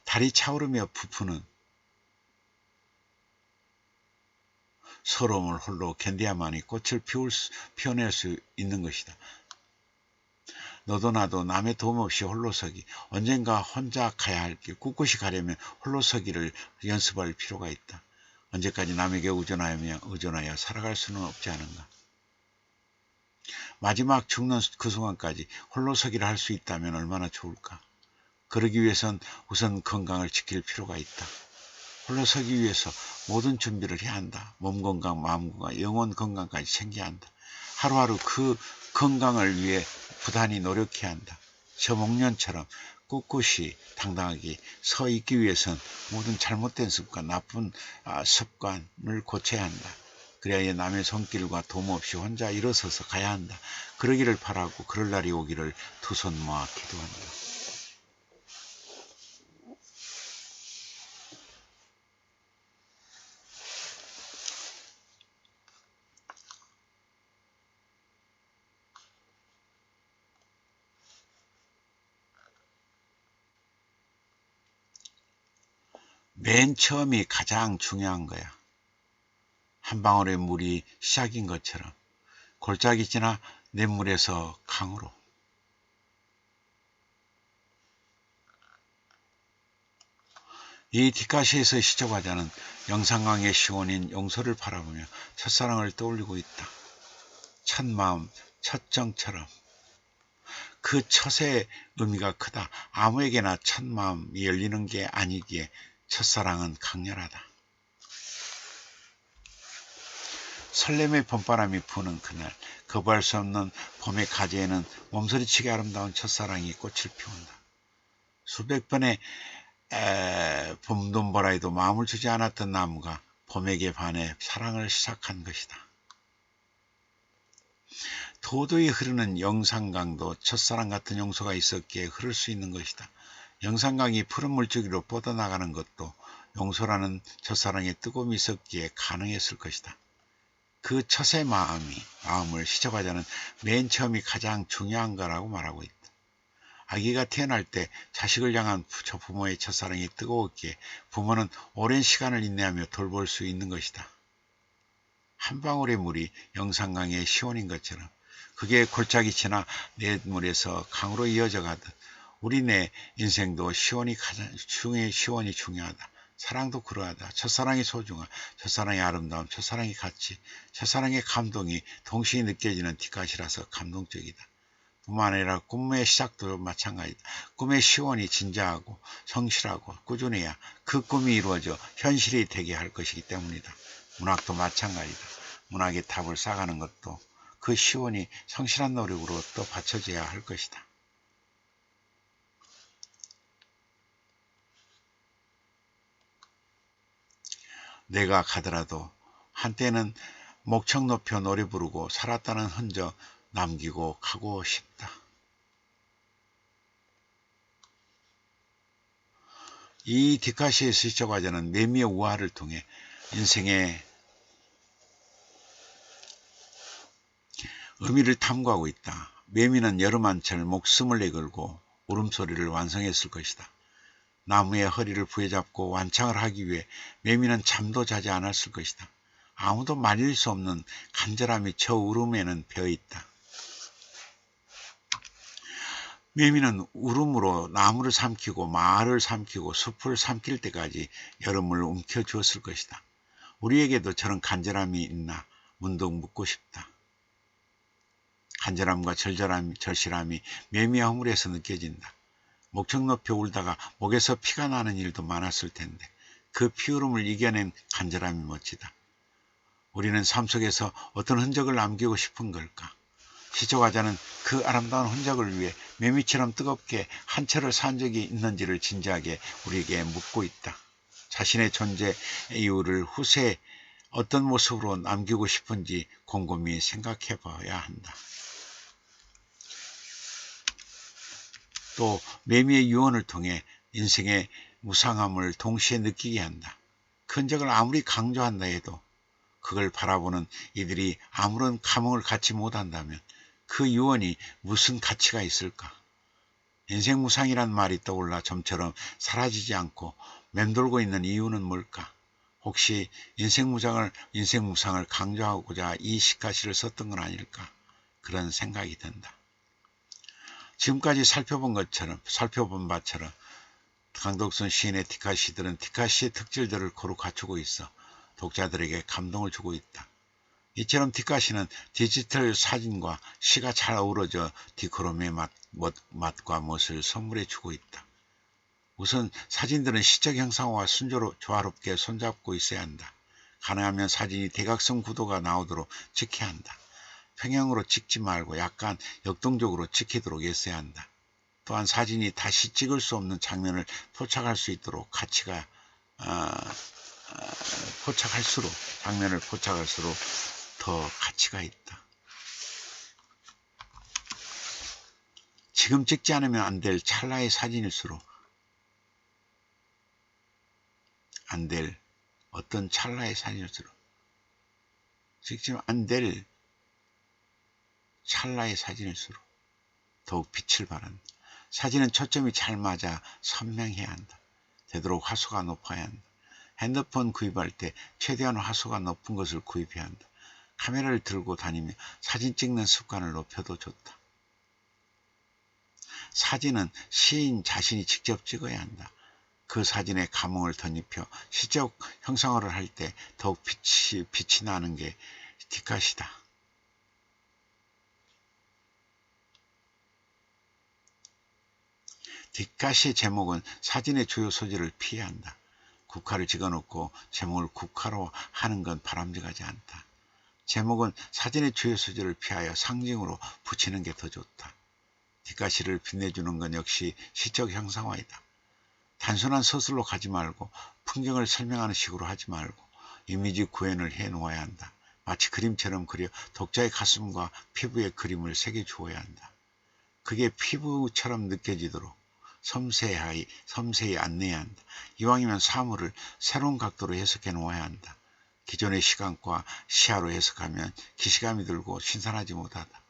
달이 차오르며 부푸는 서러움을 홀로 견뎌야만이 꽃을 피워낼 수 있는 것이다. 너도 나도 남의 도움 없이 홀로 서기, 언젠가 혼자 가야 할 길, 꿋꿋이 가려면 홀로 서기를 연습할 필요가 있다. 언제까지 남에게 의존하여 살아갈 수는 없지 않은가. 마지막 죽는 그 순간까지 홀로 서기를 할 수 있다면 얼마나 좋을까. 그러기 위해선 우선 건강을 지킬 필요가 있다. 홀로 서기 위해서 모든 준비를 해야 한다. 몸 건강, 마음 건강, 영혼 건강까지 챙겨야 한다. 하루하루 그 건강을 위해 부단히 노력해야 한다. 저 목련처럼 꿋꿋이 당당하게 서 있기 위해선 모든 잘못된 습관, 나쁜 습관을 고쳐야 한다. 그래야 남의 손길과 도움 없이 혼자 일어서서 가야 한다. 그러기를 바라고 그럴 날이 오기를 두 손 모아 기도한다. 맨 처음이 가장 중요한 거야. 한 방울의 물이 시작인 것처럼 골짜기 지나 냇물에서 강으로. 이 뒷가시에서 시적화자는 영산강의 시원인 용서를 바라보며 첫사랑을 떠올리고 있다. 첫 마음, 첫 정처럼. 그 첫의 의미가 크다. 아무에게나 첫 마음이 열리는 게 아니기에 첫사랑은 강렬하다. 설렘의 봄바람이 부는 그날, 거부할 수 없는 봄의 가지에는 몸서리치게 아름다운 첫사랑이 꽃을 피운다. 수백 번의 봄돈보라에도 마음을 주지 않았던 나무가 봄에게 반해 사랑을 시작한 것이다. 도도히 흐르는 영산강도 첫사랑 같은 용서가 있었기에 흐를 수 있는 것이다. 영산강이 푸른 물줄기로 뻗어나가는 것도 용서라는 첫사랑의 뜨거움이 있었기에 가능했을 것이다. 그 첫의 마음을 시작하자는 맨 처음이 가장 중요한 거라고 말하고 있다. 아기가 태어날 때 자식을 향한 저 부모의 첫사랑이 뜨거웠기에 부모는 오랜 시간을 인내하며 돌볼 수 있는 것이다. 한 방울의 물이 영산강의 시원인 것처럼 그게 골짜기 지나 냇물에서 강으로 이어져 가듯 우리네 인생도 시원이 중요하다. 사랑도 그러하다. 첫사랑의 소중함, 첫사랑의 아름다움, 첫사랑의 가치, 첫사랑의 감동이 동시에 느껴지는 뒷가시라서 감동적이다. 뿐만 아니라 꿈의 시작도 마찬가지다. 꿈의 시원이 진지하고 성실하고 꾸준해야 그 꿈이 이루어져 현실이 되게 할 것이기 때문이다. 문학도 마찬가지다. 문학의 답을 쌓아가는 것도 그 시원이 성실한 노력으로 또 받쳐져야 할 것이다. 내가 가더라도 한때는 목청 높여 노래 부르고 살았다는 흔적 남기고 가고 싶다. 이 뒷가시의 시적화자는 매미의 우화를 통해 인생의 의미를 탐구하고 있다. 매미는 여름한철 목숨을 내걸고 울음소리를 완성했을 것이다. 나무의 허리를 부여잡고 완창을 하기 위해 매미는 잠도 자지 않았을 것이다. 아무도 말릴 수 없는 간절함이 저 울음에는 배어있다. 매미는 울음으로 나무를 삼키고 마을을 삼키고 숲을 삼킬 때까지 여름을 움켜쥐었을 것이다. 우리에게도 저런 간절함이 있나 문득 묻고 싶다. 간절함과 절실함이 매미와 허물에서 느껴진다. 목청 높여 울다가 목에서 피가 나는 일도 많았을 텐데 그 피울음을 이겨낸 간절함이 멋지다. 우리는 삶 속에서 어떤 흔적을 남기고 싶은 걸까? 시조가자는 그 아름다운 흔적을 위해 매미처럼 뜨겁게 한 철을 산 적이 있는지를 진지하게 우리에게 묻고 있다. 자신의 존재 이유를 후세에 어떤 모습으로 남기고 싶은지 곰곰이 생각해 봐야 한다. 또 매미의 유언을 통해 인생의 무상함을 동시에 느끼게 한다. 그 흔적을 아무리 강조한다 해도 그걸 바라보는 이들이 아무런 감흥을 갖지 못한다면 그 유언이 무슨 가치가 있을까? 인생 무상이란 말이 떠올라 좀처럼 사라지지 않고 맴돌고 있는 이유는 뭘까? 혹시 인생 무상을 강조하고자 이 시가시를 썼던 건 아닐까? 그런 생각이 든다. 지금까지 살펴본 바처럼 강덕순 시인의 티카시들은 티카시의 특질들을 고루 갖추고 있어 독자들에게 감동을 주고 있다. 이처럼 티카시는 디지털 사진과 시가 잘 어우러져 디코롬의 맛과 멋을 선물해 주고 있다. 우선 사진들은 시적 형상과 조화롭게 손잡고 있어야 한다. 가능하면 사진이 대각선 구도가 나오도록 찍혀야 한다. 평행으로 찍지 말고 약간 역동적으로 찍히도록 애써야 한다. 또한 사진이 다시 찍을 수 없는 장면을 포착할 수 있도록 장면을 포착할수록 더 가치가 있다. 지금 찍지 않으면 안 될 찰나의 사진일수록 안 될 어떤 찰나의 사진일수록 찍지면 안 될 찰나의 사진일수록 더욱 빛을 발한다. 사진은 초점이 잘 맞아 선명해야 한다. 되도록 화소가 높아야 한다. 핸드폰 구입할 때 최대한 화소가 높은 것을 구입해야 한다. 카메라를 들고 다니며 사진 찍는 습관을 높여도 좋다. 사진은 시인 자신이 직접 찍어야 한다. 그 사진에 감흥을 덧입혀 시적 형상화를 할 때 더욱 빛이 나는 게 티카시다. 뒷가시의 제목은 사진의 주요 소재를 피해야 한다. 국화를 집어넣고 제목을 국화로 하는 건 바람직하지 않다. 제목은 사진의 주요 소재를 피하여 상징으로 붙이는 게 더 좋다. 뒷가시를 빛내주는 건 역시 시적 형상화이다. 단순한 서술로 가지 말고 풍경을 설명하는 식으로 하지 말고 이미지 구현을 해 놓아야 한다. 마치 그림처럼 그려 독자의 가슴과 피부에 그림을 새겨 주어야 한다. 그게 피부처럼 느껴지도록 섬세히 안내해야 한다. 이왕이면 사물을 새로운 각도로 해석해 놓아야 한다. 기존의 시각과 시야로 해석하면 기시감이 들고 신선하지 못하다.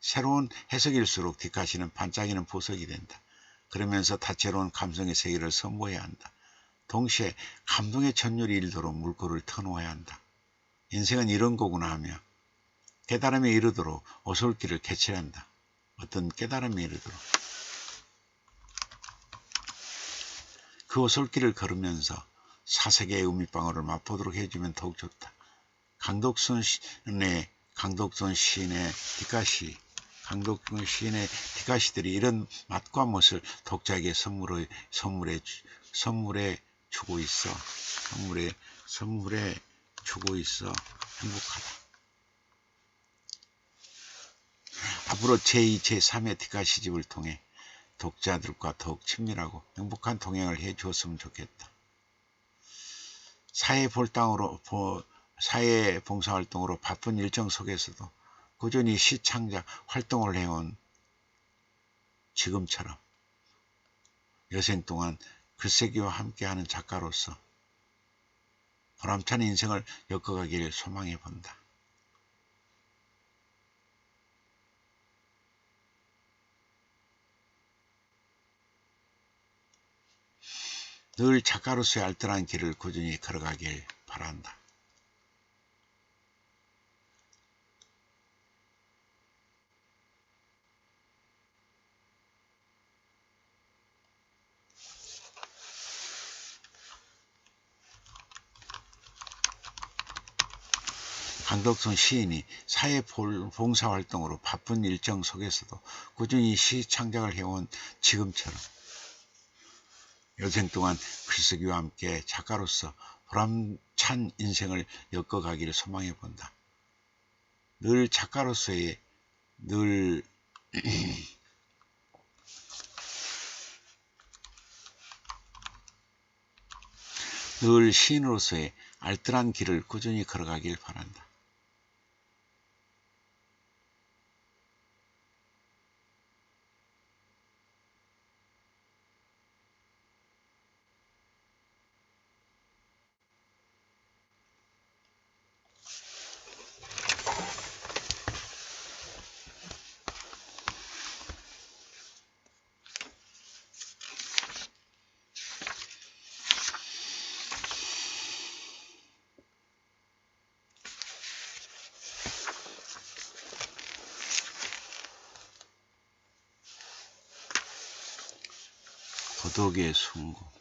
새로운 해석일수록 뒷가시는 반짝이는 보석이 된다. 그러면서 다채로운 감성의 세계를 선보여야 한다. 동시에 감동의 전율이 일도록 물꼬를 터놓아야 한다. 인생은 이런 거구나 하며 깨달음에 이르도록 오솔길을 개척해야 한다. 어떤 깨달음에 이르도록 그 오솔길을 걸으면서 사색의 의미방울을 맛보도록 해주면 더욱 좋다. 강덕순 시인의 뒷가시들이 이런 맛과 멋을 독자에게 선물해 주고 있어 행복하다. 앞으로 제2, 제3의 뒷가시집을 통해 독자들과 더욱 친밀하고 행복한 동행을 해 주었으면 좋겠다. 사회 봉사활동으로 바쁜 일정 속에서도 꾸준히 시창작 활동을 해온 지금처럼 여생 동안 글쓰기와 함께하는 작가로서 보람찬 인생을 엮어가기를 소망해 본다. 늘 작가로서의 알뜰한 길을 꾸준히 걸어가길 바란다. 강덕순 시인이 사회 봉사활동으로 바쁜 일정 속에서도 꾸준히 시 창작을 해온 지금처럼 여생 동안 글쓰기와 함께 작가로서 보람찬 인생을 엮어가기를 소망해 본다. 늘 작가로서의 늘 시인으로서의 알뜰한 길을 꾸준히 걸어가길 바란다. 도덕의 숭고.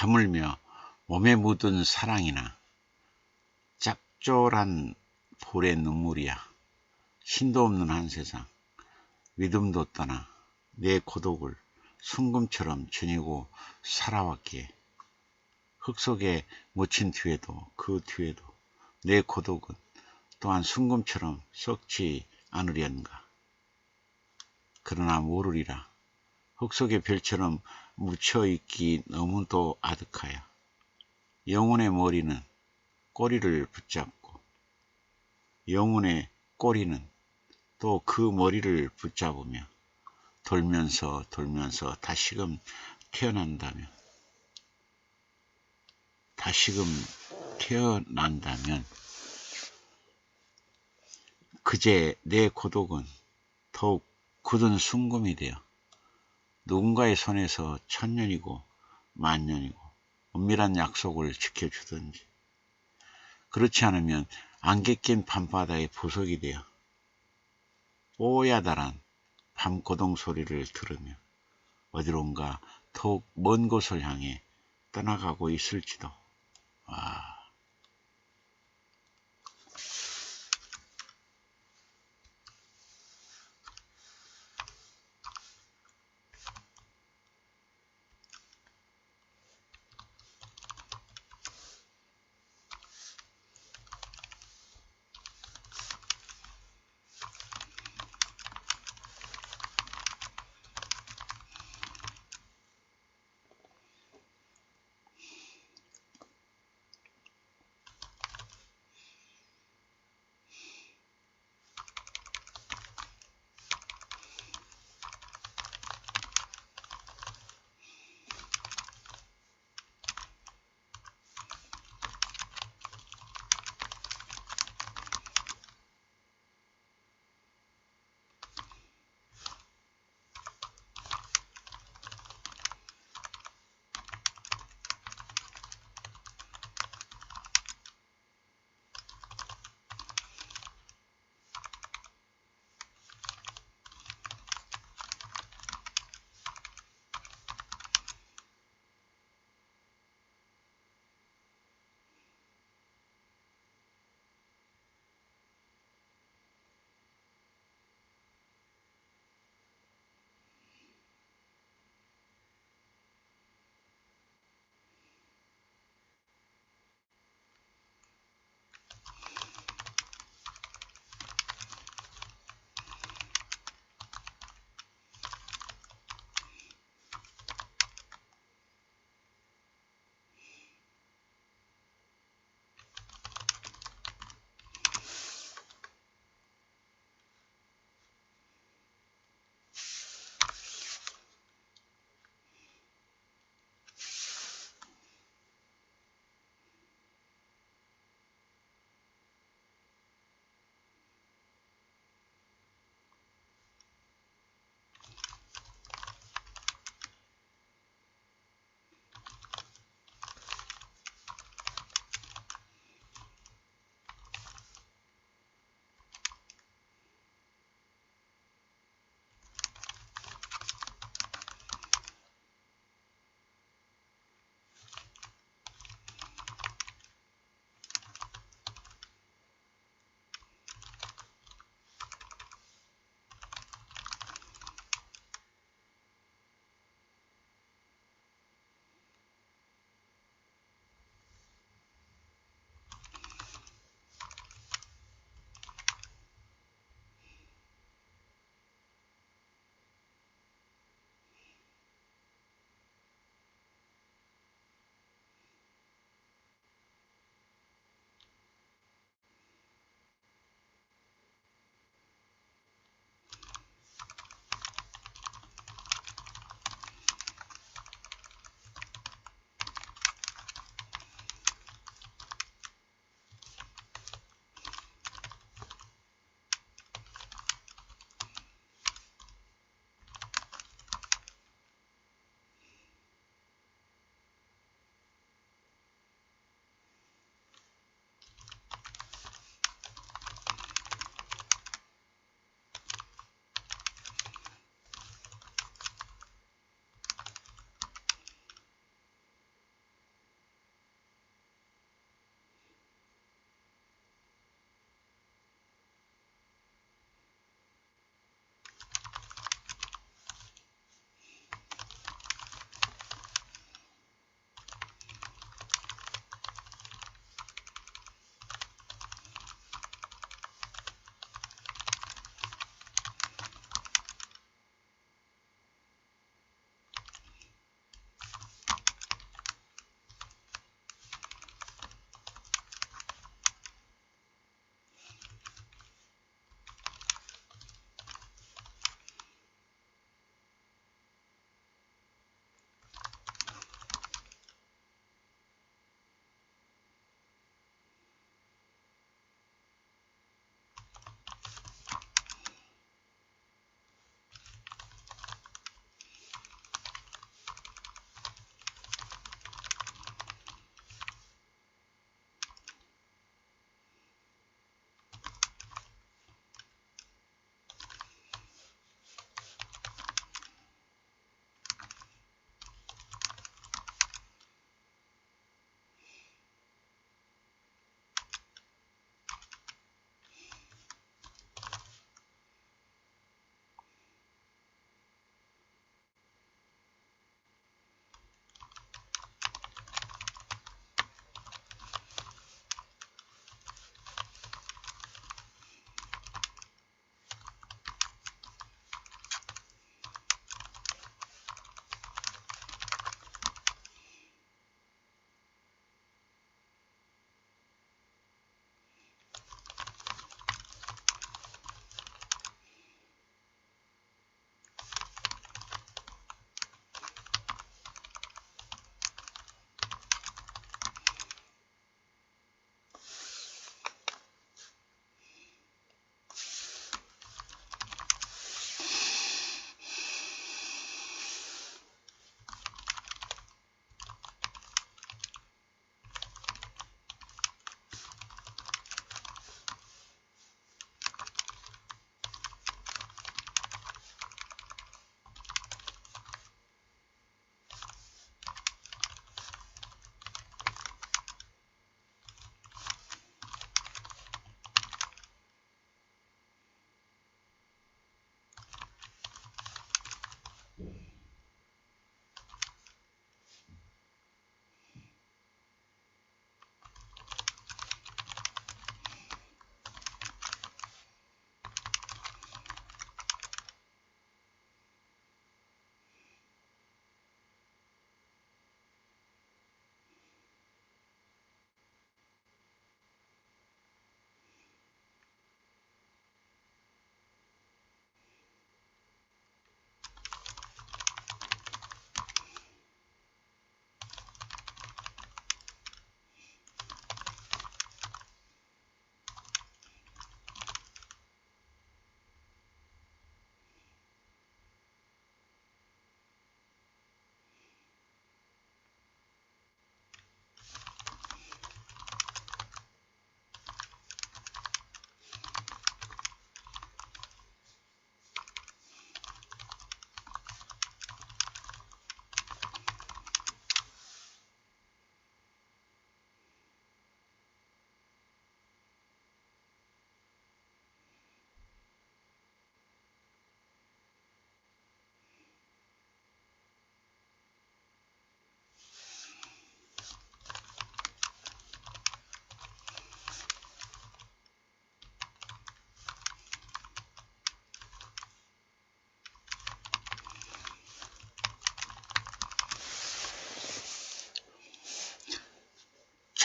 하물며 몸에 묻은 사랑이나 짭조란 볼의 눈물이야. 신도 없는 한 세상, 믿음도 떠나 내 고독을 순금처럼 지니고 살아왔기에 흙 속에 묻힌 뒤에도 그 뒤에도 내 고독은 또한 순금처럼 썩지 않으련가. 그러나 모르리라. 흙 속에 별처럼 묻혀있기 너무도 아득하여 영혼의 머리는 꼬리를 붙잡고 영혼의 꼬리는 또 그 머리를 붙잡으며 돌면서 돌면서 다시금 태어난다면 그제 내 고독은 더욱 굳은 순금이 되어 누군가의 손에서 천년이고 만년이고 은밀한 약속을 지켜주든지 그렇지 않으면 안개 낀 밤바다의 보석이 되어 뽀야다란 밤고동 소리를 들으며 어디론가 더욱 먼 곳을 향해 떠나가고 있을지도.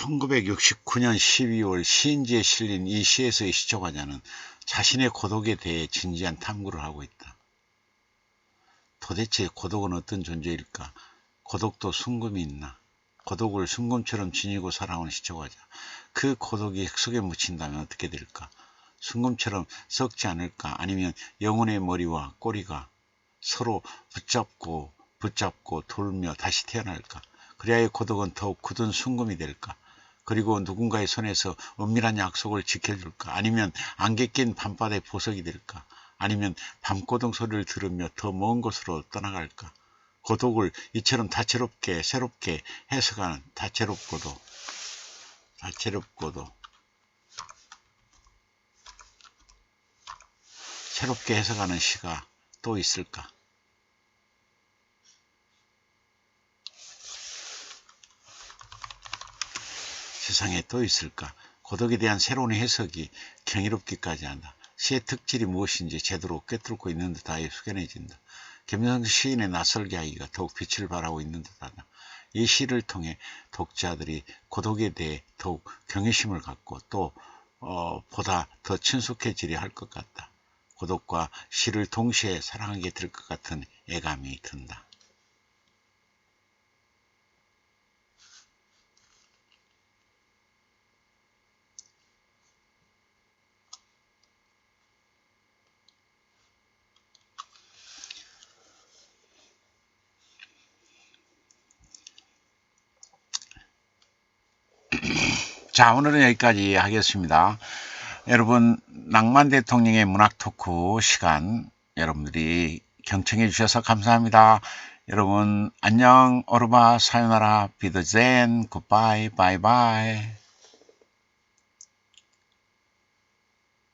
1969년 12월 시인지에 실린 이 시에서의 시초가자는 자신의 고독에 대해 진지한 탐구를 하고 있다. 도대체 고독은 어떤 존재일까? 고독도 순금이 있나? 고독을 순금처럼 지니고 살아온 시초가자. 그 고독이 흙 속에 묻힌다면 어떻게 될까? 순금처럼 썩지 않을까? 아니면 영혼의 머리와 꼬리가 서로 붙잡고 돌며 다시 태어날까? 그리하여 고독은 더욱 굳은 순금이 될까? 그리고 누군가의 손에서 은밀한 약속을 지켜줄까? 아니면 안개 낀 밤바다의 보석이 될까? 아니면 밤고동 소리를 들으며 더 먼 곳으로 떠나갈까? 고독을 이처럼 다채롭게 새롭게 해석하는 다채롭고도 새롭게 해석하는 시가 또 있을까? 세상에 또 있을까? 고독에 대한 새로운 해석이 경이롭기까지 한다. 시의 특질이 무엇인지 제대로 꿰뚫고 있는 듯하여 숙연해진다. 김영석 시인의 낯설게 하기가 더욱 빛을 발하고 있는 듯하다. 이 시를 통해 독자들이 고독에 대해 더욱 경외심을 갖고 또 보다 더 친숙해지려 할 것 같다. 고독과 시를 동시에 사랑하게 될 것 같은 애감이 든다. 자, 오늘은 여기까지 하겠습니다. 여러분, 낭만 대통령의 문학 토크 시간 여러분들이 경청해 주셔서 감사합니다. 여러분 안녕, 오르마, 사요나라, 비더젠, 굿바이, 바이바이.